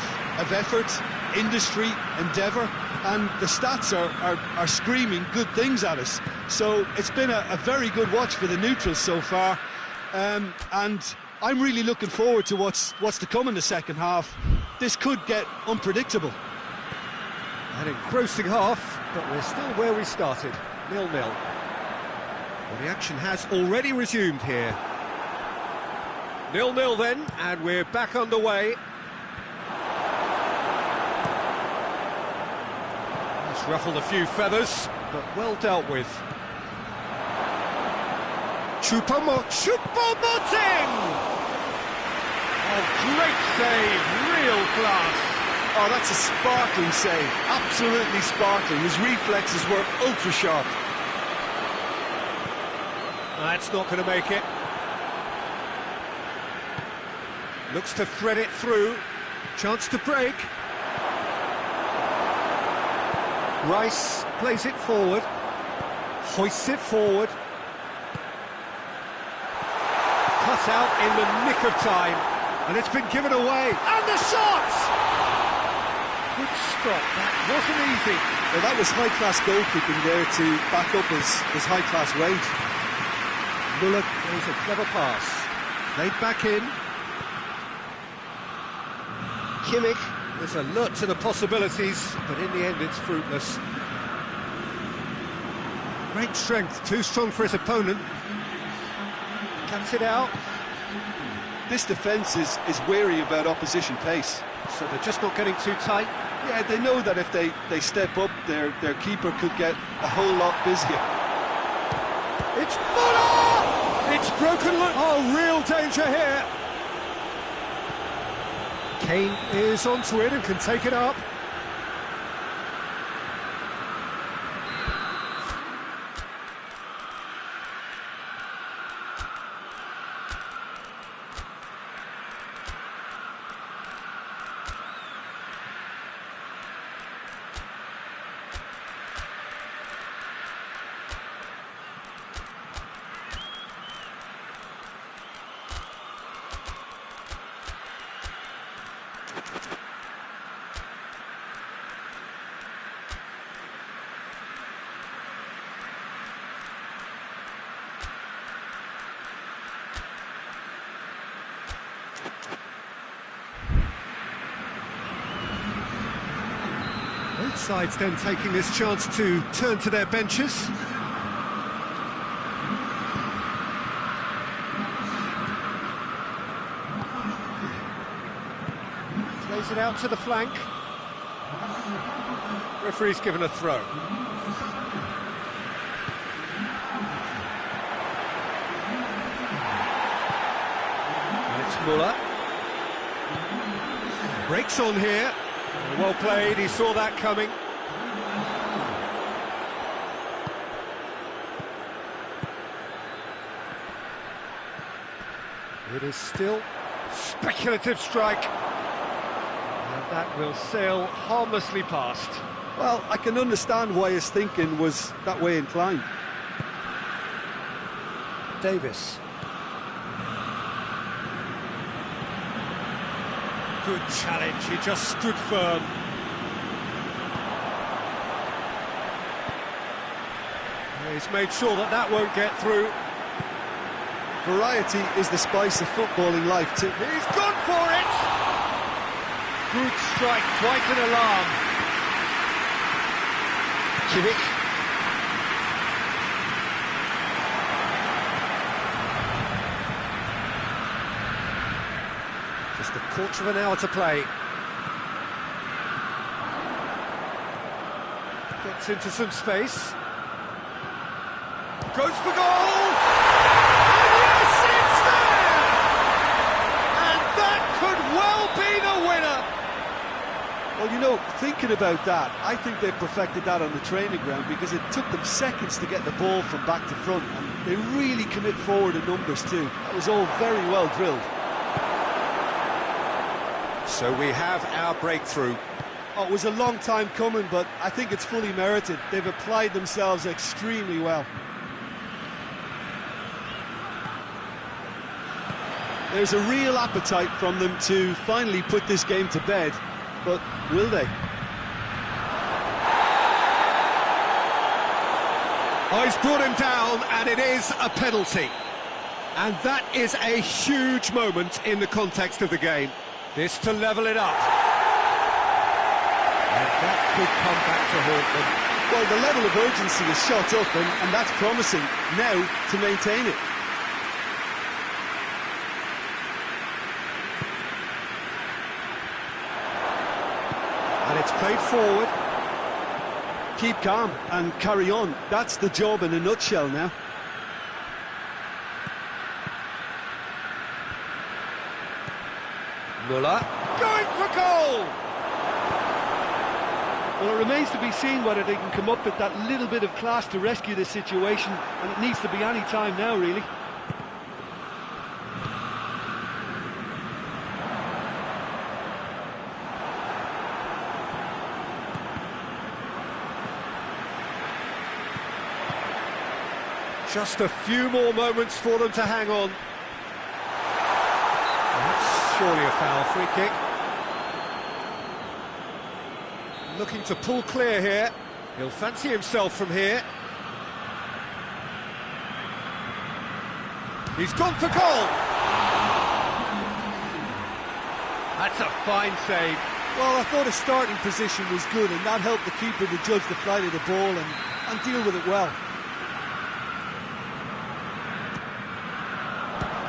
effort, industry, endeavour, and the stats are screaming good things at us. So it's been a very good watch for the neutrals so far, and I'm really looking forward to what's to come in the second half. This could get unpredictable.
An engrossing half, but we're still where we started, 0-0. Well, the action has already resumed here. 0-0 then, and we're back underway. It's ruffled a few feathers, but well dealt with. Choupo-Moting! Oh, great save, real class.
Oh, that's a sparkling save, absolutely sparkling. His reflexes were ultra sharp.
That's not going to make it. Looks to thread it through. Chance to break. Rice plays it forward. Hoists it forward. Cut out in the nick of time. And it's been given away. And the shot! Good stop. That wasn't easy.
Well, that was high-class goalkeeping there to back up his high-class range.
Muller plays a clever pass. Laid back in. Kimmich is alert to the possibilities, but in the end it's fruitless. Great strength, too strong for his opponent. Cuts it out.
This defence is wary about opposition pace.
So they're just not getting too tight.
Yeah, they know that if they step up, their keeper could get a whole lot busier.
It's Muller! It's broken look. Oh, real danger here. Kane is onto it and can take it up. Both sides then taking this chance to turn to their benches. Plays it out to the flank. Referee's given a throw. And it's Muller. Breaks on here. Well played, he saw that coming. It is still speculative strike. And that will sail harmlessly past.
Well, I can understand why his thinking was that way inclined.
Davis. Good challenge, he just stood firm. He's made sure that that won't get through.
Variety is the spice of footballing life too.
He's gone for it! Good strike, quite an alarm. Kimmich. Just a quarter of an hour to play. Gets into some space. Goes for goal! And yes, it's there! And that could well be the winner!
Well, you know, thinking about that, I think they perfected that on the training ground because it took them seconds to get the ball from back to front, and they really commit forward in numbers too. That was all very well drilled.
So we have our breakthrough.
Oh, it was a long time coming, but I think it's fully merited. They've applied themselves extremely well. There's a real appetite from them to finally put this game to bed, but will they?
Oh, he's brought him down, and it is a penalty. And that is a huge moment in the context of the game. This to level it up. And that could come back to haunt them.
Well, the level of urgency is shot up, and that's promising. Now to maintain it.
And it's played forward.
Keep calm and carry on. That's the job in a nutshell now.
Muller going for goal!
Well, it remains to be seen whether they can come up with that little bit of class to rescue this situation, and it needs to be any time now, really.
Just a few more moments for them to hang on. That's surely a foul. Free kick. Looking to pull clear here. He'll fancy himself from here. He's gone for goal! That's a fine save.
Well, I thought his starting position was good, and that helped the keeper to judge the flight of the ball and deal with it well.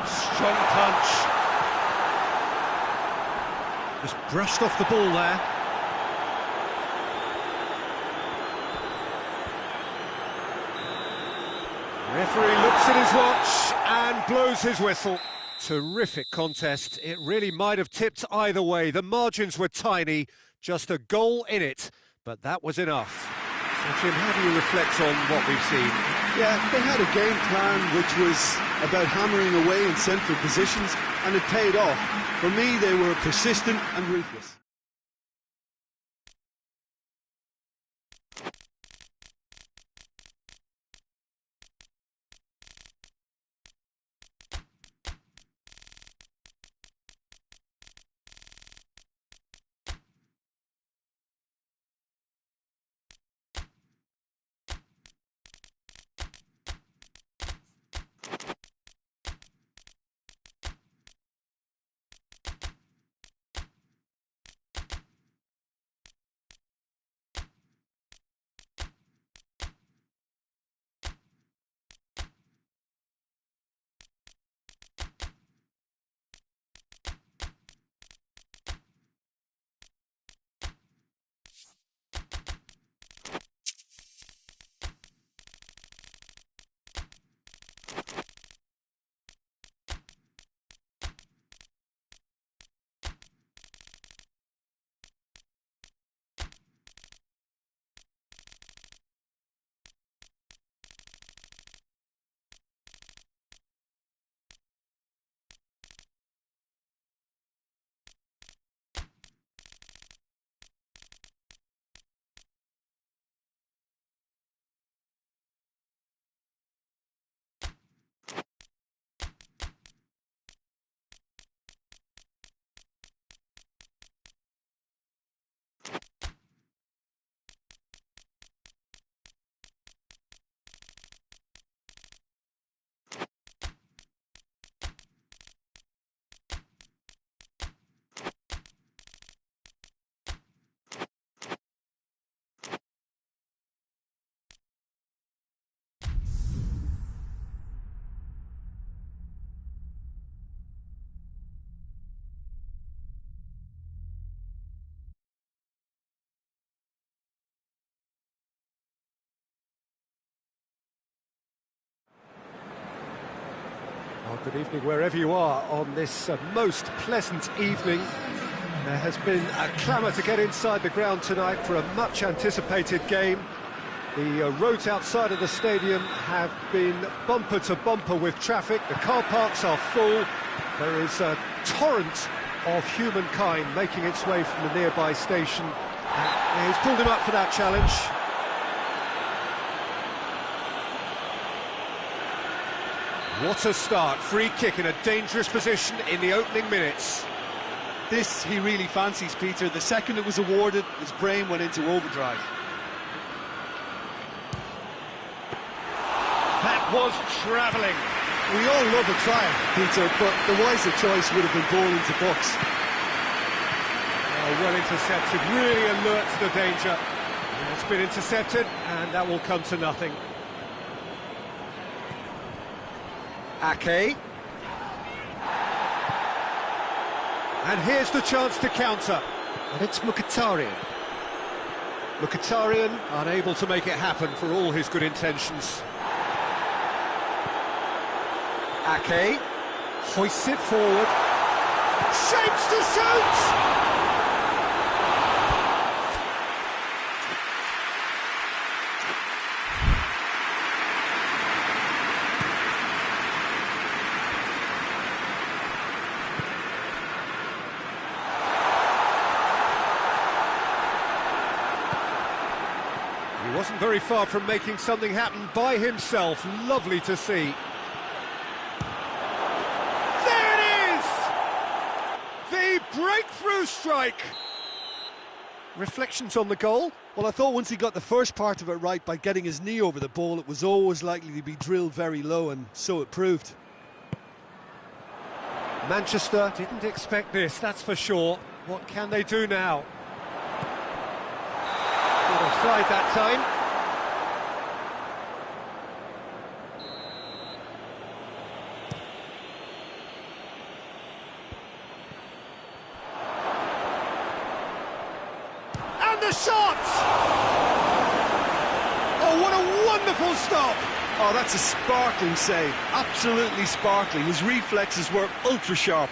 Strong punch. Just brushed off the ball there. Referee looks at his watch and blows his whistle. Terrific contest. It really might have tipped either way. The margins were tiny, just a goal in it, but that was enough. So, Jim, how do you reflect on what we've seen?
Yeah, they had a game plan which was about hammering away in central positions, and it paid off. For me, they were persistent and ruthless.
Good evening wherever you are on this most pleasant evening. There has been a clamour to get inside the ground tonight for a much-anticipated game. The roads outside of the stadium have been bumper to bumper with traffic. The car parks are full. There is a torrent of humankind making its way from the nearby station. He's pulled him up for that challenge. What a start. Free kick in a dangerous position in the opening minutes.
This he really fancies, Peter. The second it was awarded, his brain went into overdrive.
That was travelling.
We all love a try, Peter, but the wiser choice would have been ball into box.
Oh, well intercepted, really alert to the danger. It's been intercepted, and that will come to nothing. Ake. And here's the chance to counter. And it's Mkhitaryan. Mkhitaryan unable to make it happen for all his good intentions. Ake hoists it forward. Shapes to shoot! He wasn't very far from making something happen by himself. Lovely to see. There it is! The breakthrough strike! Reflections on the goal?
Well, I thought once he got the first part of it right by getting his knee over the ball, it was always likely to be drilled very low, and so it proved.
Manchester didn't expect this, that's for sure. What can they do now? Offside that time. And the shot! Oh, what a wonderful stop!
Oh, that's a sparkling save. Absolutely sparkling. His reflexes were ultra sharp.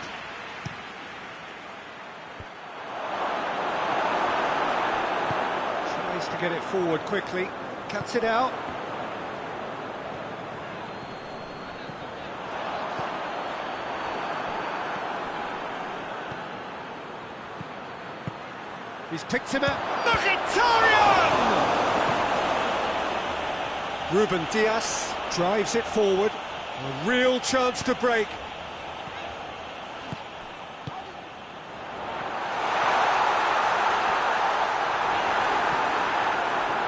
To get it forward quickly, cuts it out. He's picked him up. Mkhitaryan! Ruben Dias drives it forward. A real chance to break.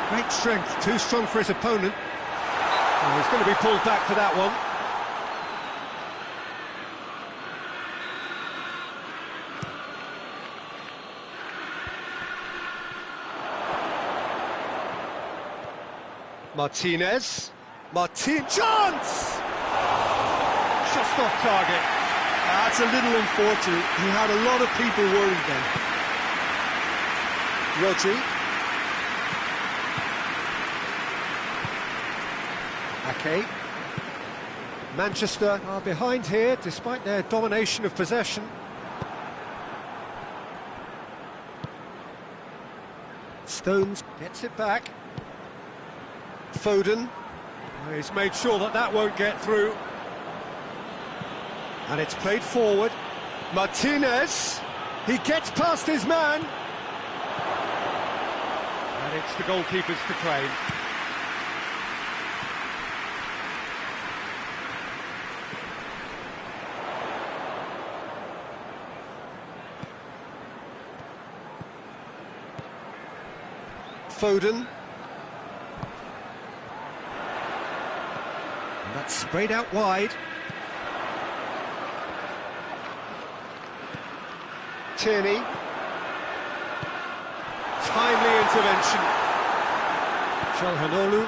Great strength, too strong for his opponent. Oh, he's going to be pulled back for that one. Martinez. Chance! Just off target.
That's a little unfortunate. He had a lot of people worried then.
Rodri. Ake. Manchester are behind here despite their domination of possession. Stones gets it back. Foden. He's made sure that that won't get through. And it's played forward. Martinez. He gets past his man. And it's the goalkeepers to claim. Foden. And that's sprayed out wide. Tierney. Timely intervention. Çalhanoğlu.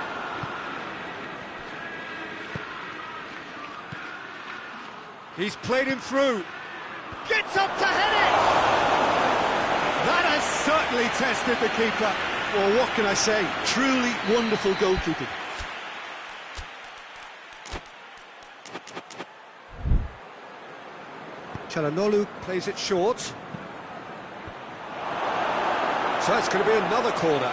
He's played him through. Gets up to head it! That has certainly tested the keeper.
Well, what can I say? Truly wonderful goalkeeping.
Çalhanoğlu plays it short. So it's going to be another corner.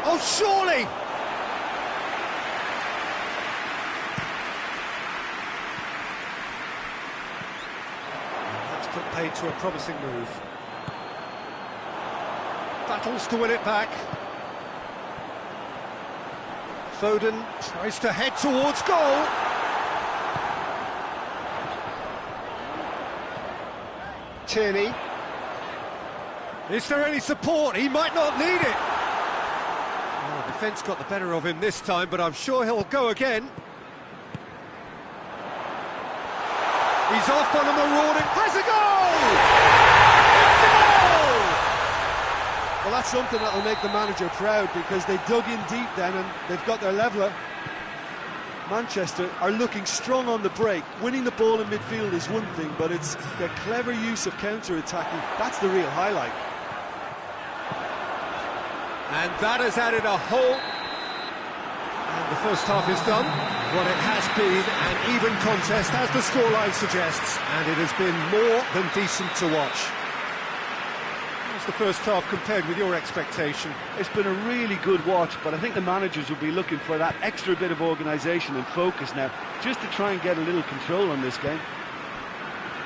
Oh, surely! That's put paid to a promising move. Battles to win it back. Foden tries to head towards goal. Tierney. Is there any support? He might not need it. Oh, the defence got the better of him this time, but I'm sure he'll go again. He's off on a marauding. Has a goal! It's a goal!
Well, that's something that'll make the manager proud, because they dug in deep then and they've got their leveller. Manchester are looking strong on the break. Winning the ball in midfield is one thing, but it's their clever use of counter-attacking. That's the real highlight.
And that has added a whole... And the first half is done. What it has been an even contest, as the scoreline suggests, and it has been more than decent to watch. How's the first half compared with your expectation?
It's been a really good watch, but I think the managers will be looking for that extra bit of organisation and focus now, just to try and get a little control on this game.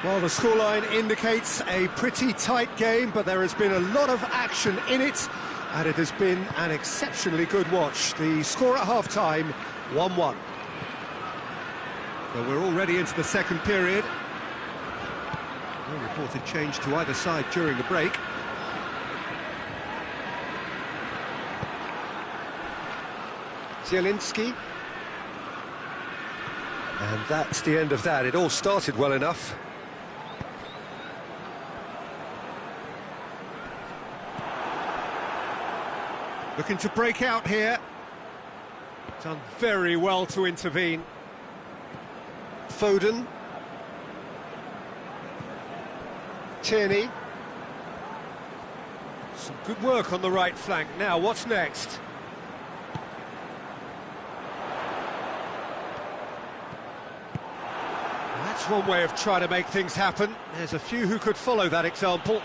Well, the scoreline indicates a pretty tight game, but there has been a lot of action in it, and it has been an exceptionally good watch. The score at half-time, 1-1. So we're already into the second period. No reported change to either side during the break. Zielinski. And that's the end of that. It all started well enough. Looking to break out here. Done very well to intervene. Foden. Tierney. Some good work on the right flank. Now, what's next? That's one way of trying to make things happen. There's a few who could follow that example.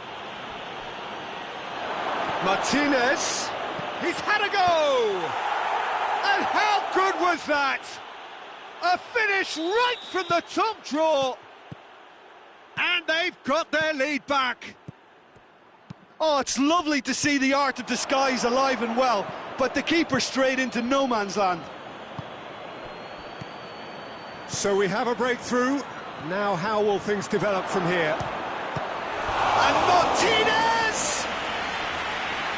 Martinez. He's had a go! And how good was that? A finish right from the top draw. And they've got their lead back.
Oh, it's lovely to see the art of disguise alive and well, but the keeper straight into no man's land.
So we have a breakthrough. Now how will things develop from here? And Martinez!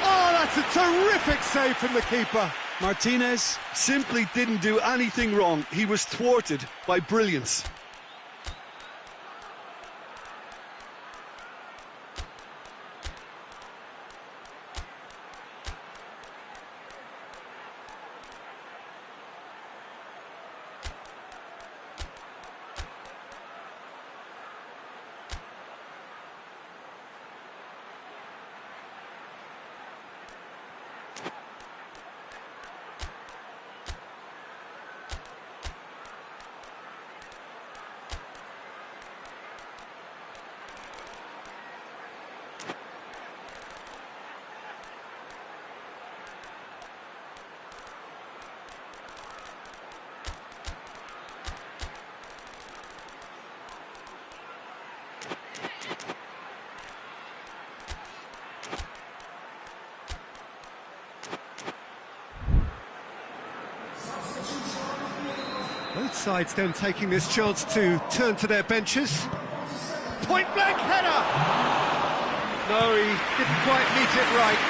Oh, that's a terrific save from the keeper.
Martinez simply didn't do anything wrong. He was thwarted by brilliance.
Both sides then taking this chance to turn to their benches. Point-blank header! No, he didn't quite meet it right.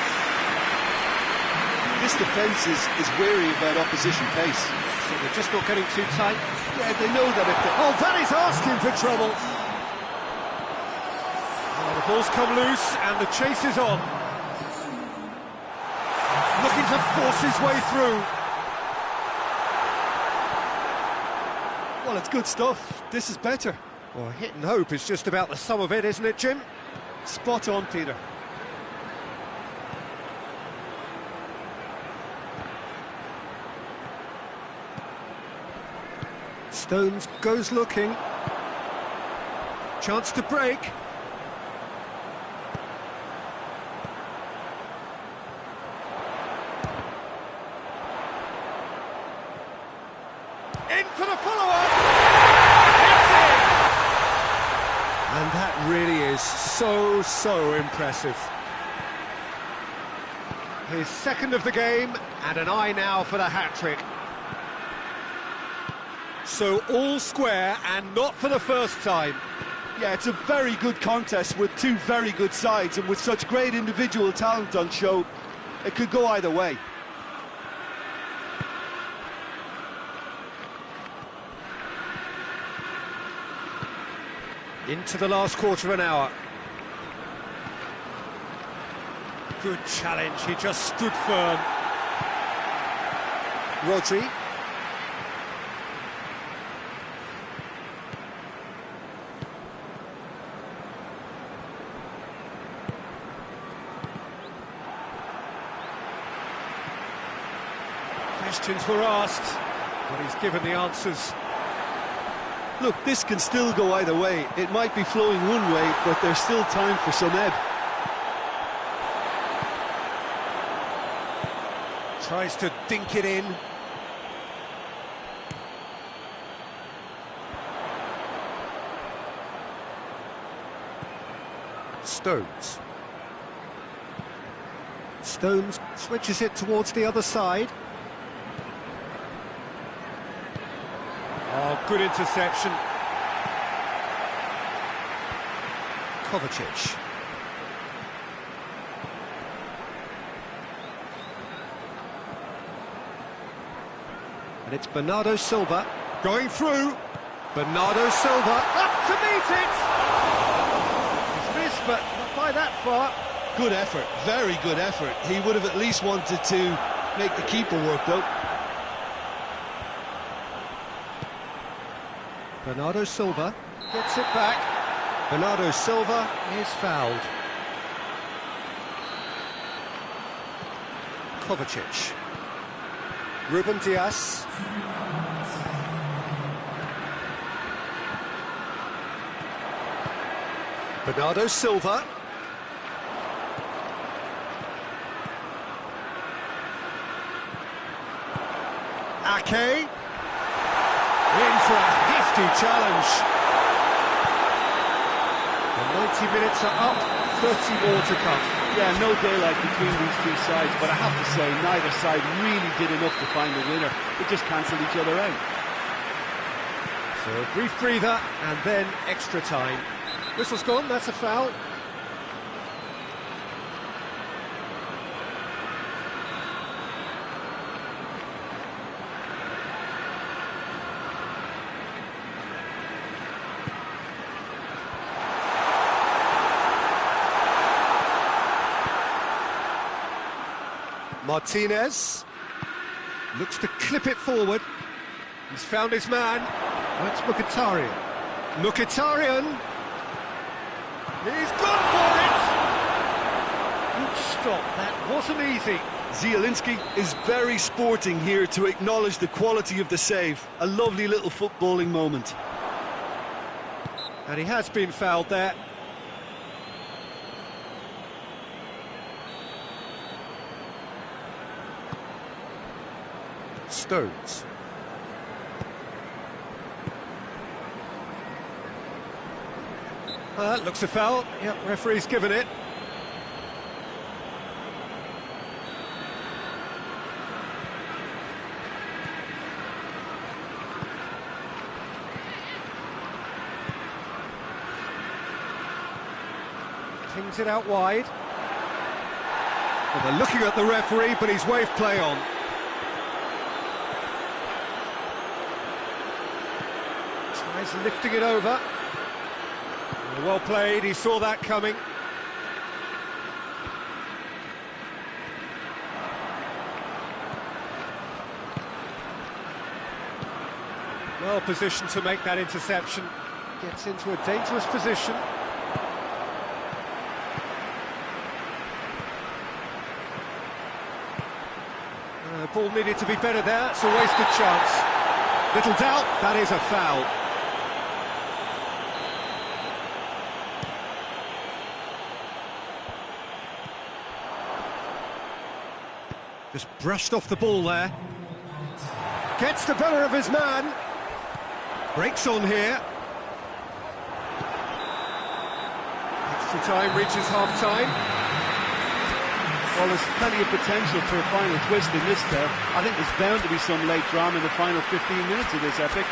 This defence is wary about opposition pace.
So they're just not getting too tight.
Yeah, they know that if they...
Oh, that is asking for trouble. Oh, the ball's come loose and the chase is on. Looking to force his way through.
Well, it's good stuff. This is better.
Well, hit and hope is just about the sum of it, isn't it, Jim?
Spot on, Peter.
Stones goes looking. Chance to break. In for the follow-up! It's in! And that really is so impressive. His second of the game, and an eye now for the hat-trick. So all square, and not for the first time.
Yeah, it's a very good contest with two very good sides, and with such great individual talent on show, it could go either way.
Into the last quarter of an hour. Good challenge, he just stood firm. Rodri. Questions were asked, but he's given the answers.
Look, this can still go either way. It might be flowing one way, but there's still time for some ebb.
Tries to dink it in. Stones. Stones switches it towards the other side. Oh, good interception. Kovacic. And it's Bernardo Silva going through. Bernardo Silva up to meet it. He's missed, but not by that far.
Good effort, very good effort. He would have at least wanted to make the keeper work, though.
Bernardo Silva gets it back. Bernardo Silva is fouled. Kovacic. Ruben Dias. Bernardo Silva. Ake. In for a hefty challenge. The 90 minutes are up, 30 more to come.
Yeah, no daylight between these two sides, but I have to say, neither side really did enough to find the winner. They just cancelled each other out.
So a brief breather, and then extra time. Whistle's gone, that's a foul. Martinez looks to clip it forward. He's found his man. That's Mkhitaryan. Mkhitaryan. He's gone for it. Good stop. That wasn't easy.
Zielinski is very sporting here to acknowledge the quality of the save. A lovely little footballing moment.
And he has been fouled there. Stones. That looks a foul. Yep, referee's given it. Kings it out wide. Well, they're looking at the referee, but he's waved play on. Tries lifting it over. Well played, he saw that coming. Well positioned to make that interception. Gets into a dangerous position. Ball needed to be better there, it's a wasted chance. Little doubt, that is a foul. Just brushed off the ball there. Gets the better of his man. Breaks on here. Extra time reaches half-time.
Well, there's plenty of potential for a final twist in this there. I think there's bound to be some late drama in the final 15 minutes of this epic.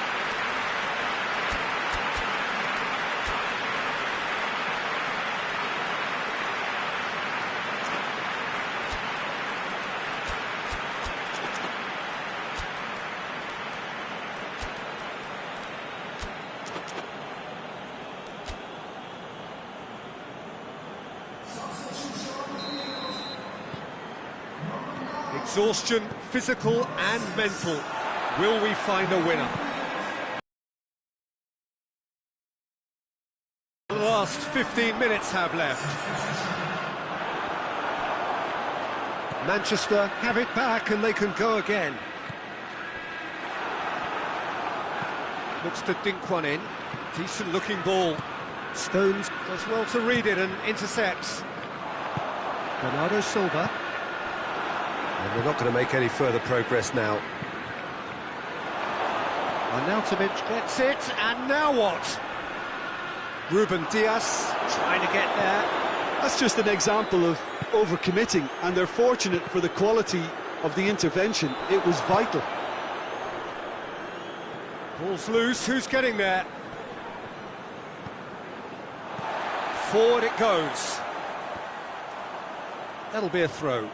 Exhaustion, physical and mental. Will we find a winner? The last 15 minutes have left. Manchester have it back and they can go again. Looks to dink one in. Decent looking ball. Stones does well to read it and intercepts. Bernardo Silva. And we're not going to make any further progress now. Arnautovic gets it, and now what? Ruben Diaz trying to get there.
That's just an example of overcommitting, and they're fortunate for the quality of the intervention. It was vital.
Ball's loose, who's getting there? Forward it goes. That'll be a throw.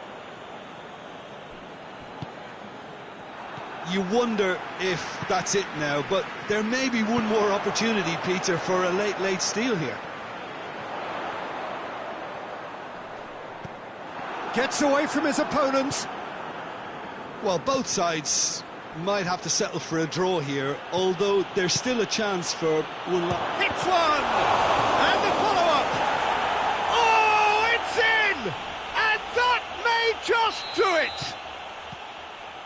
You wonder if that's it now, but there may be one more opportunity, Peter, for a late steal here.
Gets away from his opponent.
Well, both sides might have to settle for a draw here, although there's still a chance for one.
Hits one! And the follow-up! Oh, it's in! And that may just do it!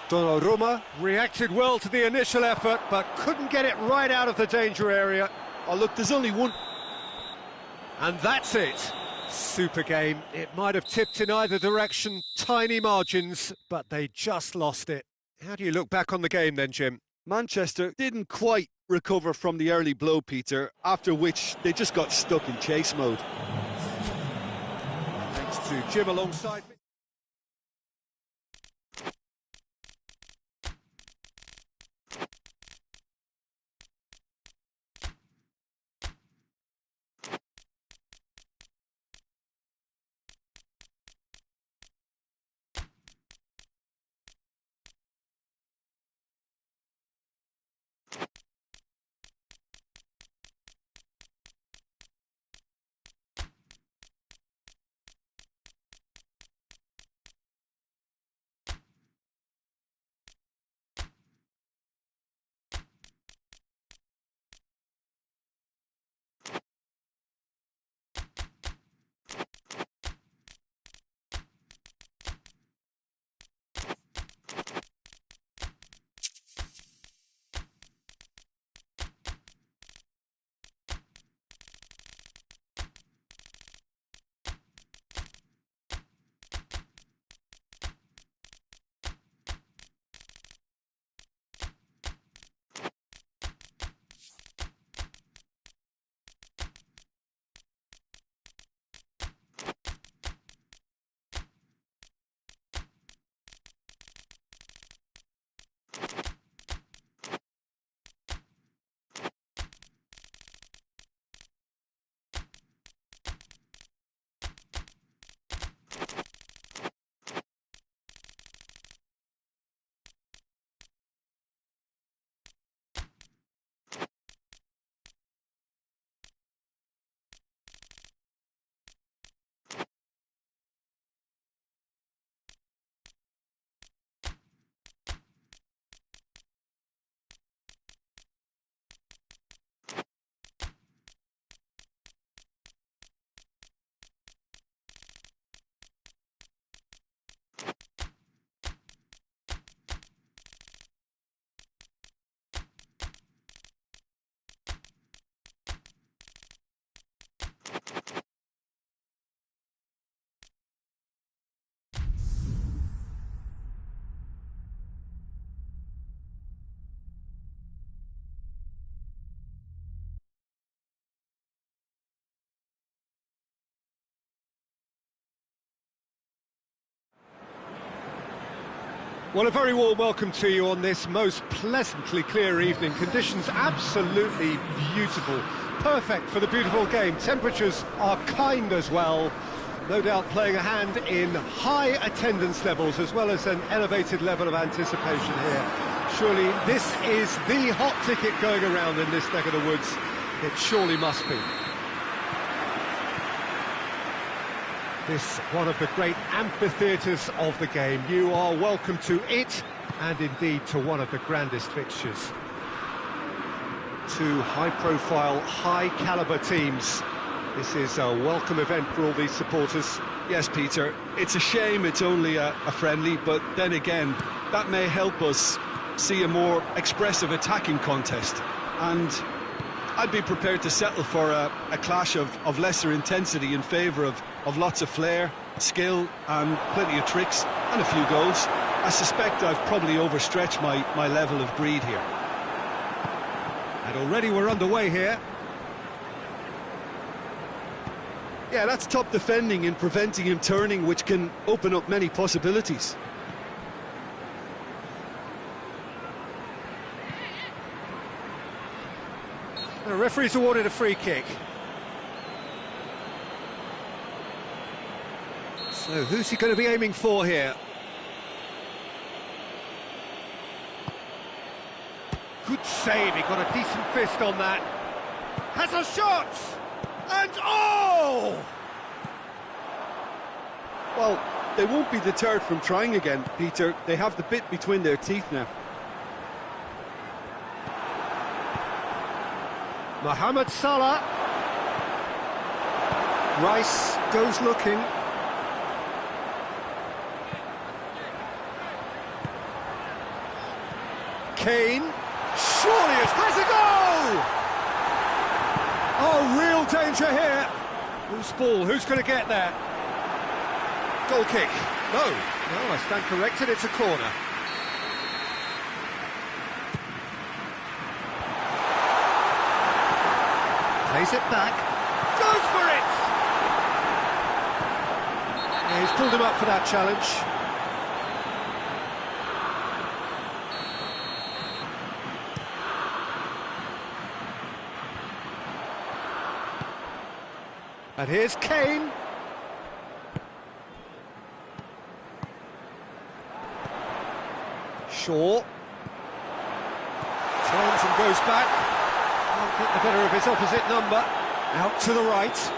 Donnarumma reacted well to the initial effort, but couldn't get it right out of the danger area.
Oh, look, there's only one.
And that's it. Super game. It might have tipped in either direction, tiny margins, but they just lost it. How do you look back on the game then, Jim?
Manchester didn't quite recover from the early blow, Peter, after which they just got stuck in chase mode.
Thanks to Jim alongside me. Well, a very warm welcome to you on this most pleasantly clear evening. Conditions absolutely beautiful. Perfect for the beautiful game. Temperatures are kind as well. No doubt playing a hand in high attendance levels as well as an elevated level of anticipation here. Surely this is the hot ticket going around in this neck of the woods. It surely must be. This one of the great amphitheatres of the game. You are welcome to it, and indeed to one of the grandest fixtures. Two high-profile, high-caliber teams. This is a welcome event for all these supporters.
Yes, Peter, it's a shame it's only a friendly, but then again, that may help us see a more expressive attacking contest. And I'd be prepared to settle for a clash of lesser intensity in favour of lots of flair, skill and plenty of tricks and a few goals. I suspect I've probably overstretched my level of greed here.
And already we're underway here.
Yeah, that's top defending and preventing him turning, which can open up many possibilities.
The referee's awarded a free kick. So who's he going to be aiming for here? Good save, he got a decent fist on that. Has a shot! And oh!
Well, they won't be deterred from trying again, Peter. They have the bit between their teeth now.
Mohamed Salah. Rice goes looking. Kane. Surely it has a goal! Oh, real danger here. Loose ball, who's going to get there? Goal kick. No, I stand corrected, it's a corner. Plays it back. Goes for it! Yeah, he's pulled him up for that challenge. And here's Kane. Shaw. Turns and goes back. Can't get the better of his opposite number. Out to the right.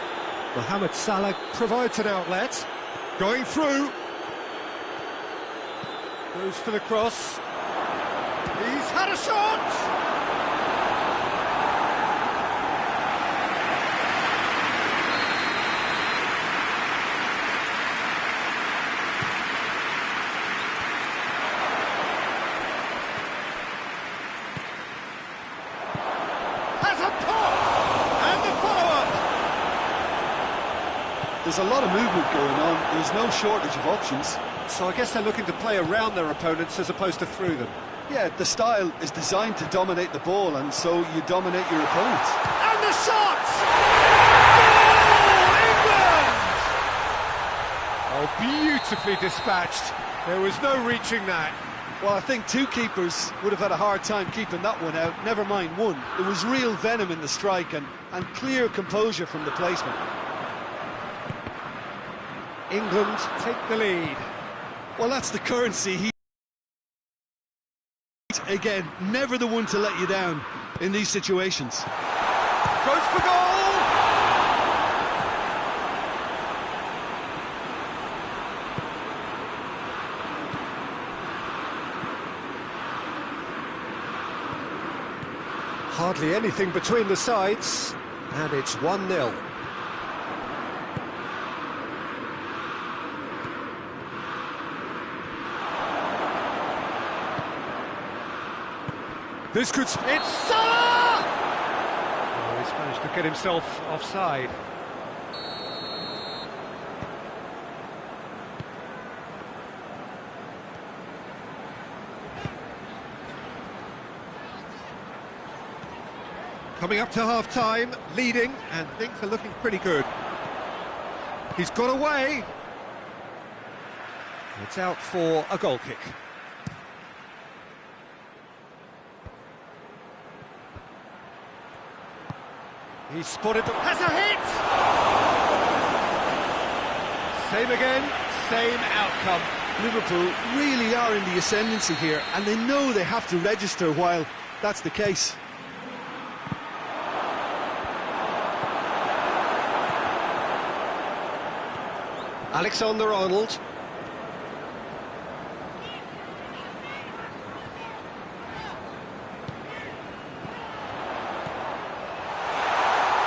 Mohamed Salah provides an outlet. Going through. Goes for the cross. He's had a shot!
There's a lot of movement going on, there's no shortage of options.
So I guess they're looking to play around their opponents as opposed to through them.
Yeah, the style is designed to dominate the ball, and so you dominate your opponents.
And the shot! Goal, England! Oh, beautifully dispatched. There was no reaching that.
Well, I think two keepers would have had a hard time keeping that one out, never mind one. There was real venom in the strike and clear composure from the placement.
England take the lead.
Well, that's the currency. Again, never the one to let you down in these situations.
Goes for goal! Hardly anything between the sides, and it's 1-0. This could... It's Salah! Oh, he's managed to get himself offside. Coming up to half-time, leading, and things are looking pretty good. He's got away. It's out for a goal kick. He's spotted them. Has a hit! Same again, same outcome.
Liverpool really are in the ascendancy here, and they know they have to register while that's the case.
Alexander-Arnold.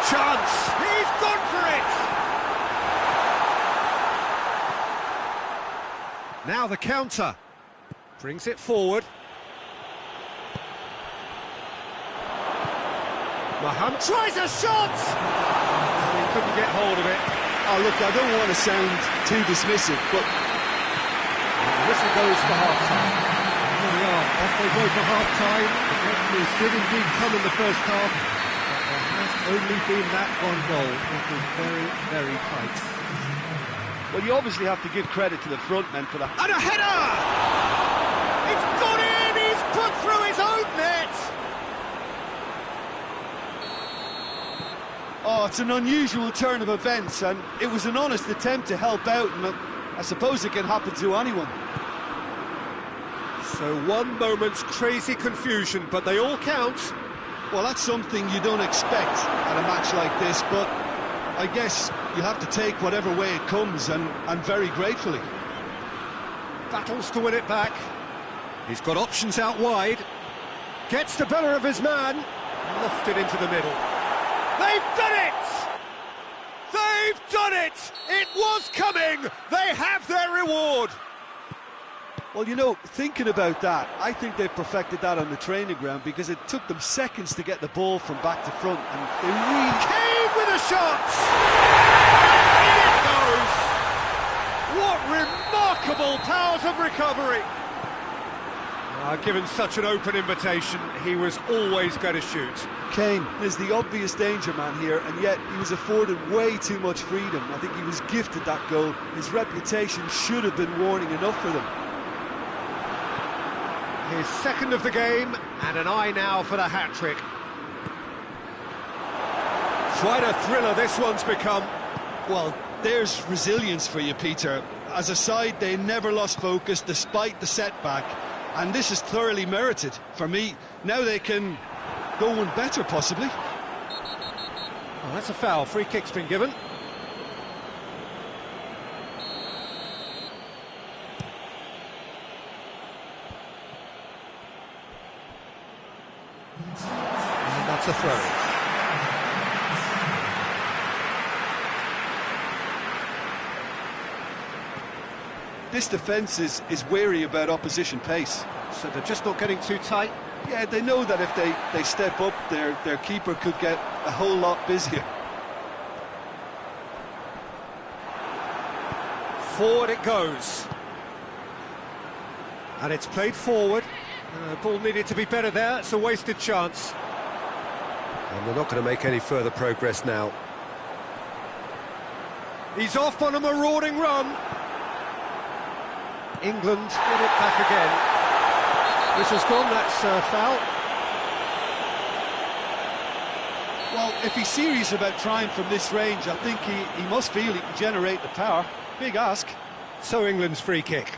Chance! He's gone for it! Now the counter. Brings it forward. Mohamed tries a shot! He couldn't get hold of it.
Oh, look, I don't want to sound too dismissive, but
The whistle goes for half-time.
Here we are, off they go for half-time. The Reds did indeed come in the first half, but there has only been that one goal. It was very, very tight.
well, you obviously have to give credit to the front men for that.
And a header! It's gone in! He's put through his own net!
Oh, it's an unusual turn of events, and it was an honest attempt to help out, and I suppose it can happen to anyone.
So one moment's crazy confusion, but they all count.
Well, that's something you don't expect at a match like this, but I guess you have to take whatever way it comes, and very gratefully.
Battles to win it back. He's got options out wide. Gets the better of his man. Lofted into the middle. They've done it! They've done it! It was coming! They have their reward!
Well, you know, thinking about that, I think they've perfected that on the training ground, because it took them seconds to get the ball from back to front, and they really...
Kane with a shot! In it goes! What remarkable powers of recovery! Given such an open invitation, he was always going to shoot.
Kane is the obvious danger man here, and yet he was afforded way too much freedom. I think he was gifted that goal. His reputation should have been warning enough for them.
His second of the game, and an eye now for the hat-trick. Quite a thriller this one's become.
Well, there's resilience for you, Peter. As a side, they never lost focus despite the setback, and this is thoroughly merited. For me, now they can go one better, possibly.
Oh, that's a foul. Free kick's been given. And that's a throw.
This defence is wary about opposition pace.
So they're just not getting too tight.
Yeah, they know that if they step up, their keeper could get a whole lot busier.
Forward it goes. And it's played forward. Ball needed to be better there. It's a wasted chance. And they're not going to make any further progress now. He's off on a marauding run. England get it back again. This has gone, that's foul.
Well, if he's serious about trying from this range, I think he must feel he can generate the power. Big ask.
So England's free kick.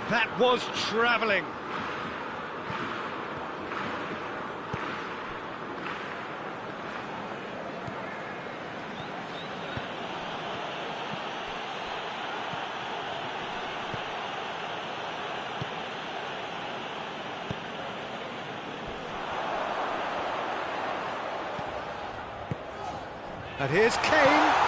That was travelling. And here's Kane.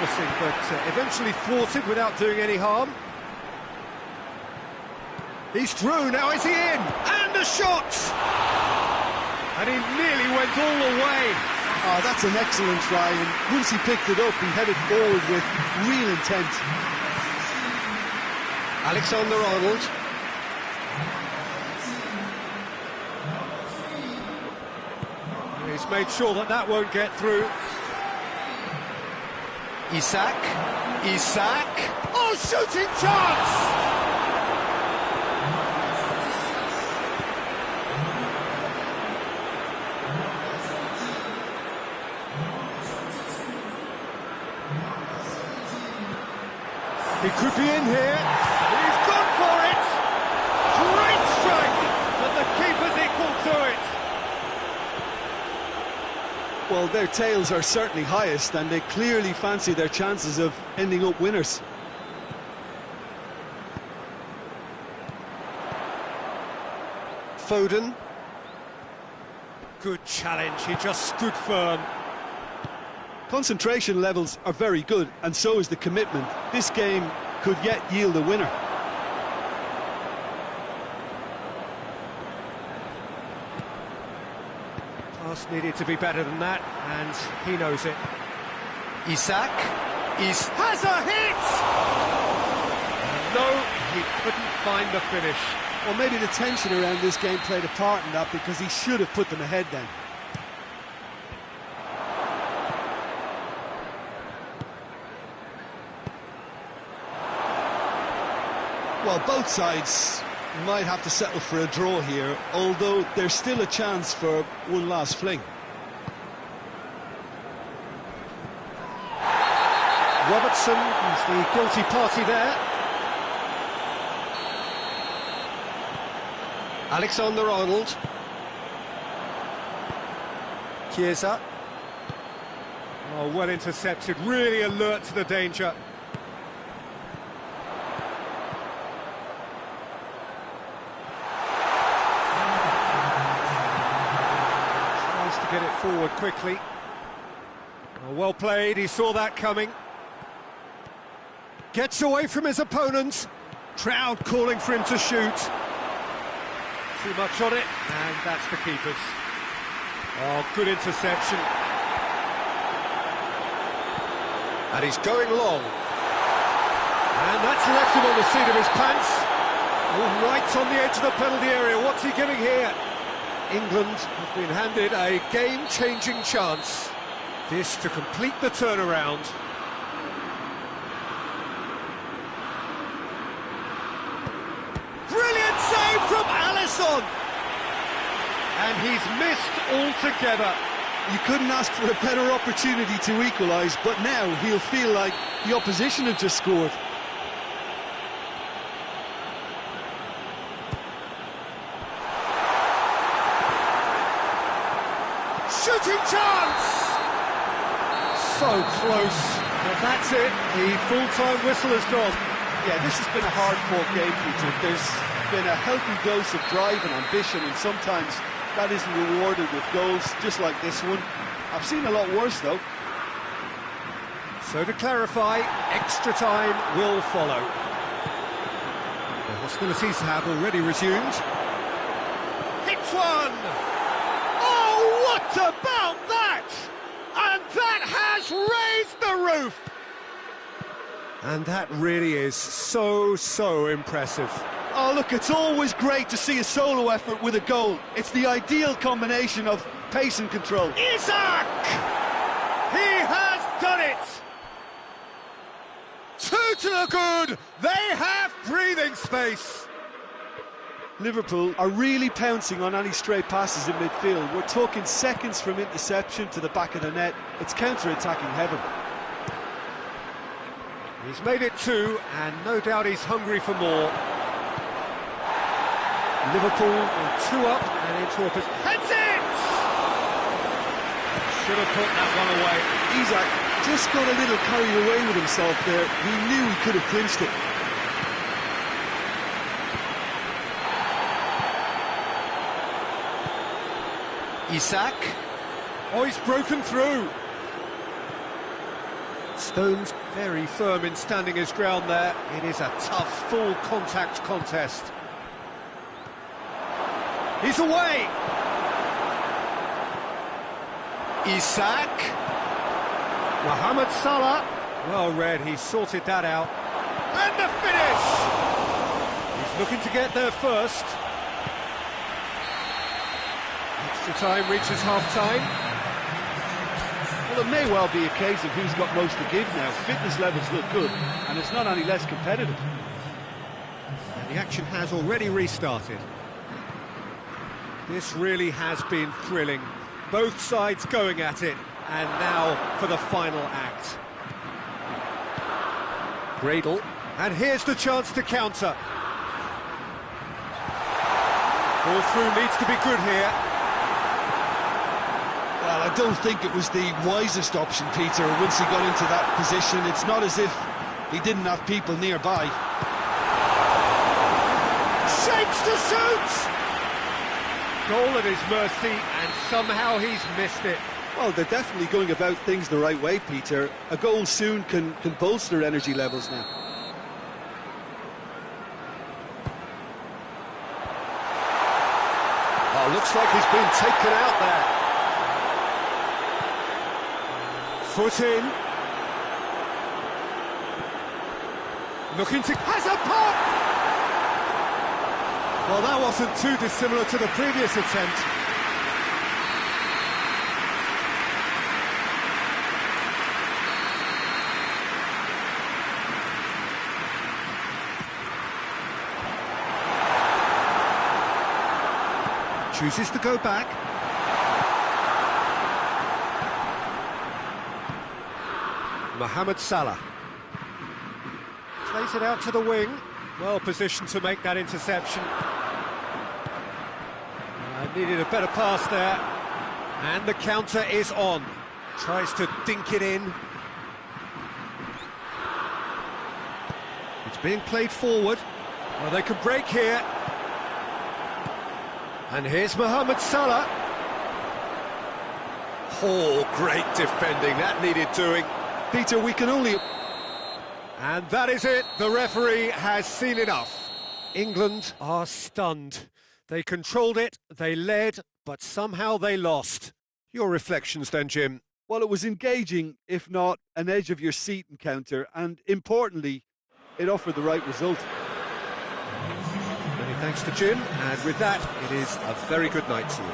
promising, but eventually thwarted without doing any harm. He's through, now is he in? And a shot! And he nearly went all the way.
Oh, that's an excellent try, and once he picked it up, he headed forward with real intent.
Alexander-Arnold.
He's made sure that that won't get through.
Isak.
Oh, shooting chance! He could be in here. He's gone for it! Great strike! But the keeper's equal to it.
Well, their tails are certainly highest, and they clearly fancy their chances of ending up winners.
Foden.
Good challenge, he just stood firm.
Concentration levels are very good, and so is the commitment. This game could yet yield a winner.
Pass needed to be better than that, and he knows it.
Isak.
Has a hit! No, he couldn't find the finish.
Well, maybe the tension around this game played a part in that, because he should have put them ahead then. Well, both sides might have to settle for a draw here, although there's still a chance for one last fling.
Robertson is the guilty party there. Alexander-Arnold. Chiesa.
Oh, well intercepted, really alert to the danger. Tries to get it forward quickly. Oh, well played, he saw that coming. Gets away from his opponent. Crowd calling for him to shoot. Too much on it, and that's the keeper's. Oh, good interception.
And he's going long.
And that's left him on the seat of his pants. Oh, right on the edge of the penalty area. What's he giving here? England have been handed a game-changing chance. This to complete the turnaround. Brilliant save from Alisson! And he's missed altogether.
You couldn't ask for a better opportunity to equalise, but now he'll feel like the opposition have just scored.
Shooting chance! So close. But that's it. The full-time whistle has gone.
Yeah, this has been a hard-fought game, Peter. There's been a healthy dose of drive and ambition, and sometimes that isn't rewarded with goals, just like this one. I've seen a lot worse, though.
So to clarify, extra time will follow. The hostilities have already resumed. Hits one! Oh, what about that? And that has raised the roof! And that really is so impressive.
Oh, look, it's always great to see a solo effort with a goal. It's the ideal combination of pace and control.
Isak! He has done it! Two to the good! They have breathing space!
Liverpool are really pouncing on any stray passes in midfield. We're talking seconds from interception to the back of the net. It's counter-attacking heaven.
He's made it two, and no doubt he's hungry for more. Liverpool are 2 up and into a position. Heads it! Should have put that one away.
Isak just got a little carried away with himself there. He knew he could have clinched it.
Isak.
Oh, he's broken through.
Stones very firm in standing his ground there. It is a tough, full contact contest. He's away! Isak. Mohamed Salah. Well read, he sorted that out. And the finish! He's looking to get there first. Extra time reaches half-time.
Well, it may well be a case of who's got most to give now. Fitness levels look good, and it's not any less competitive.
And the action has already restarted. This really has been thrilling. Both sides going at it, and now for the final act. Gradle, and here's the chance to counter. Ball through needs to be good here.
Well, I don't think it was the wisest option, Peter, once he got into that position. It's not as if he didn't have people nearby.
Shapes to shoot! Goal at his mercy, and somehow he's missed it.
Well, they're definitely going about things the right way, Peter. A goal soon can bolster energy levels now.
Oh, looks like he's been taken out there. Foot in. Looking to... has a pop! Well, that wasn't too dissimilar to the previous attempt. Chooses to go back. Mohamed Salah. Plays it out to the wing. Well positioned to make that interception. Needed a better pass there. And the counter is on. Tries to dink it in. It's being played forward. Well, they could break here. And here's Mohamed Salah. Oh, great defending. That needed doing.
Peter, we can only...
And that is it. The referee has seen enough. England are stunned. They controlled it, they led, but somehow they lost. Your reflections then, Jim?
Well, it was engaging, if not an edge-of-your-seat encounter, and importantly, it offered the right result.
Many thanks to Jim, and with that, it is a very good night to you.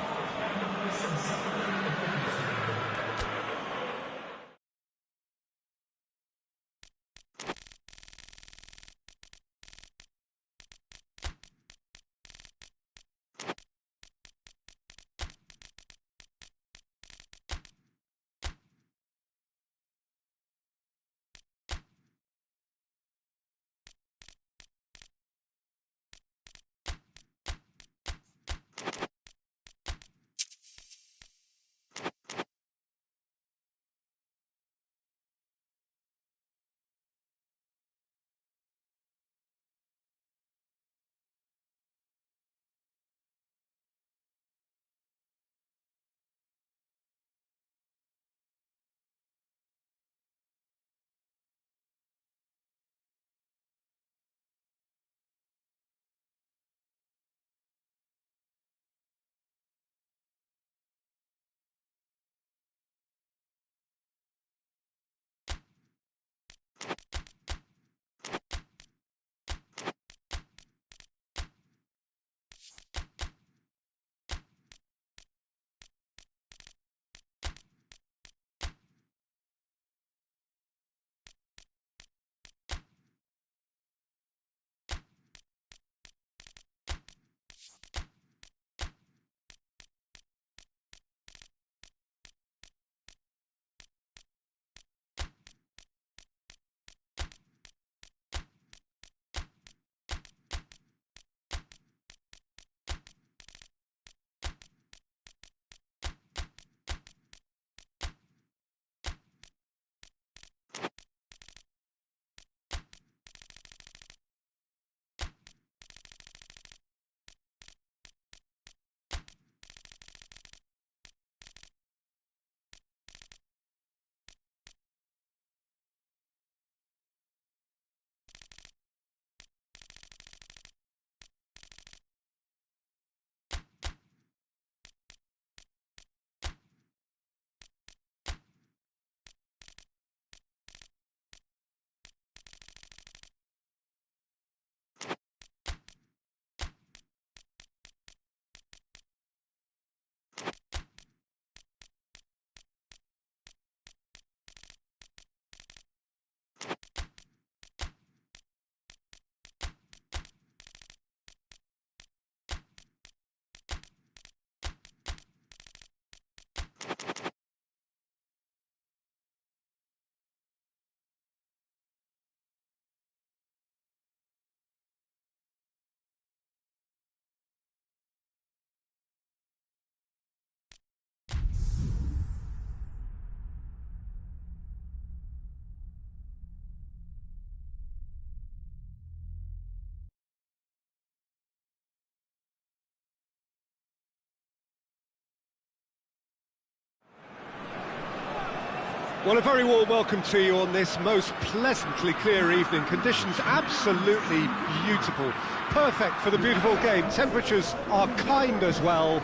Well, a very warm welcome to you on this most pleasantly clear evening. Conditions absolutely beautiful. Perfect for the beautiful game. Temperatures are kind as well.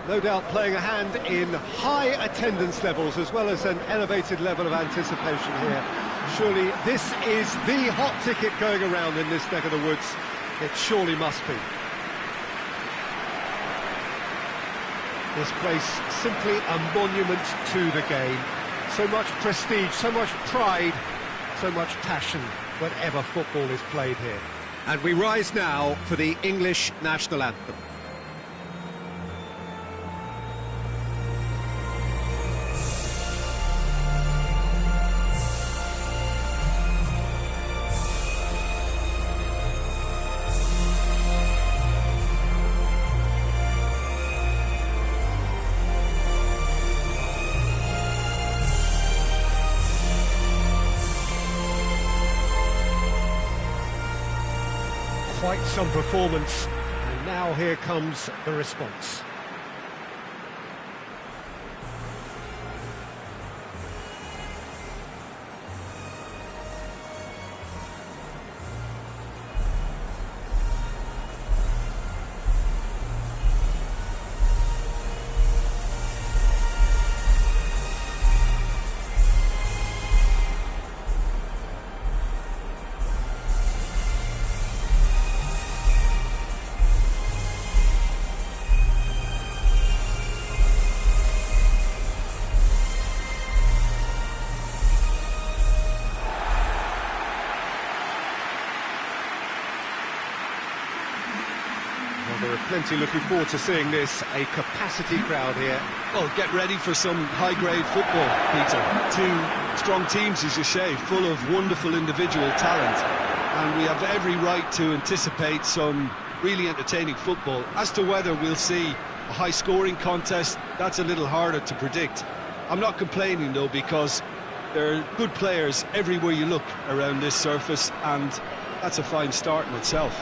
No doubt playing a hand in high attendance levels as well as an elevated level of anticipation here. Surely this is the hot ticket going around in this neck of the woods. It surely must be. This place simply a monument to the game. So much prestige, so much pride, so much passion whenever football is played here. And we rise now for the English national anthem. Quite some performance, and now here comes the response. There are plenty looking forward to seeing this, a capacity crowd here.
Well, get ready for some high-grade football, Peter. Two strong teams, as you say, full of wonderful individual talent. And we have every right to anticipate some really entertaining football. As to whether we'll see a high-scoring contest, that's a little harder to predict. I'm not complaining, though, because there are good players everywhere you look around this surface, and that's a fine start in itself.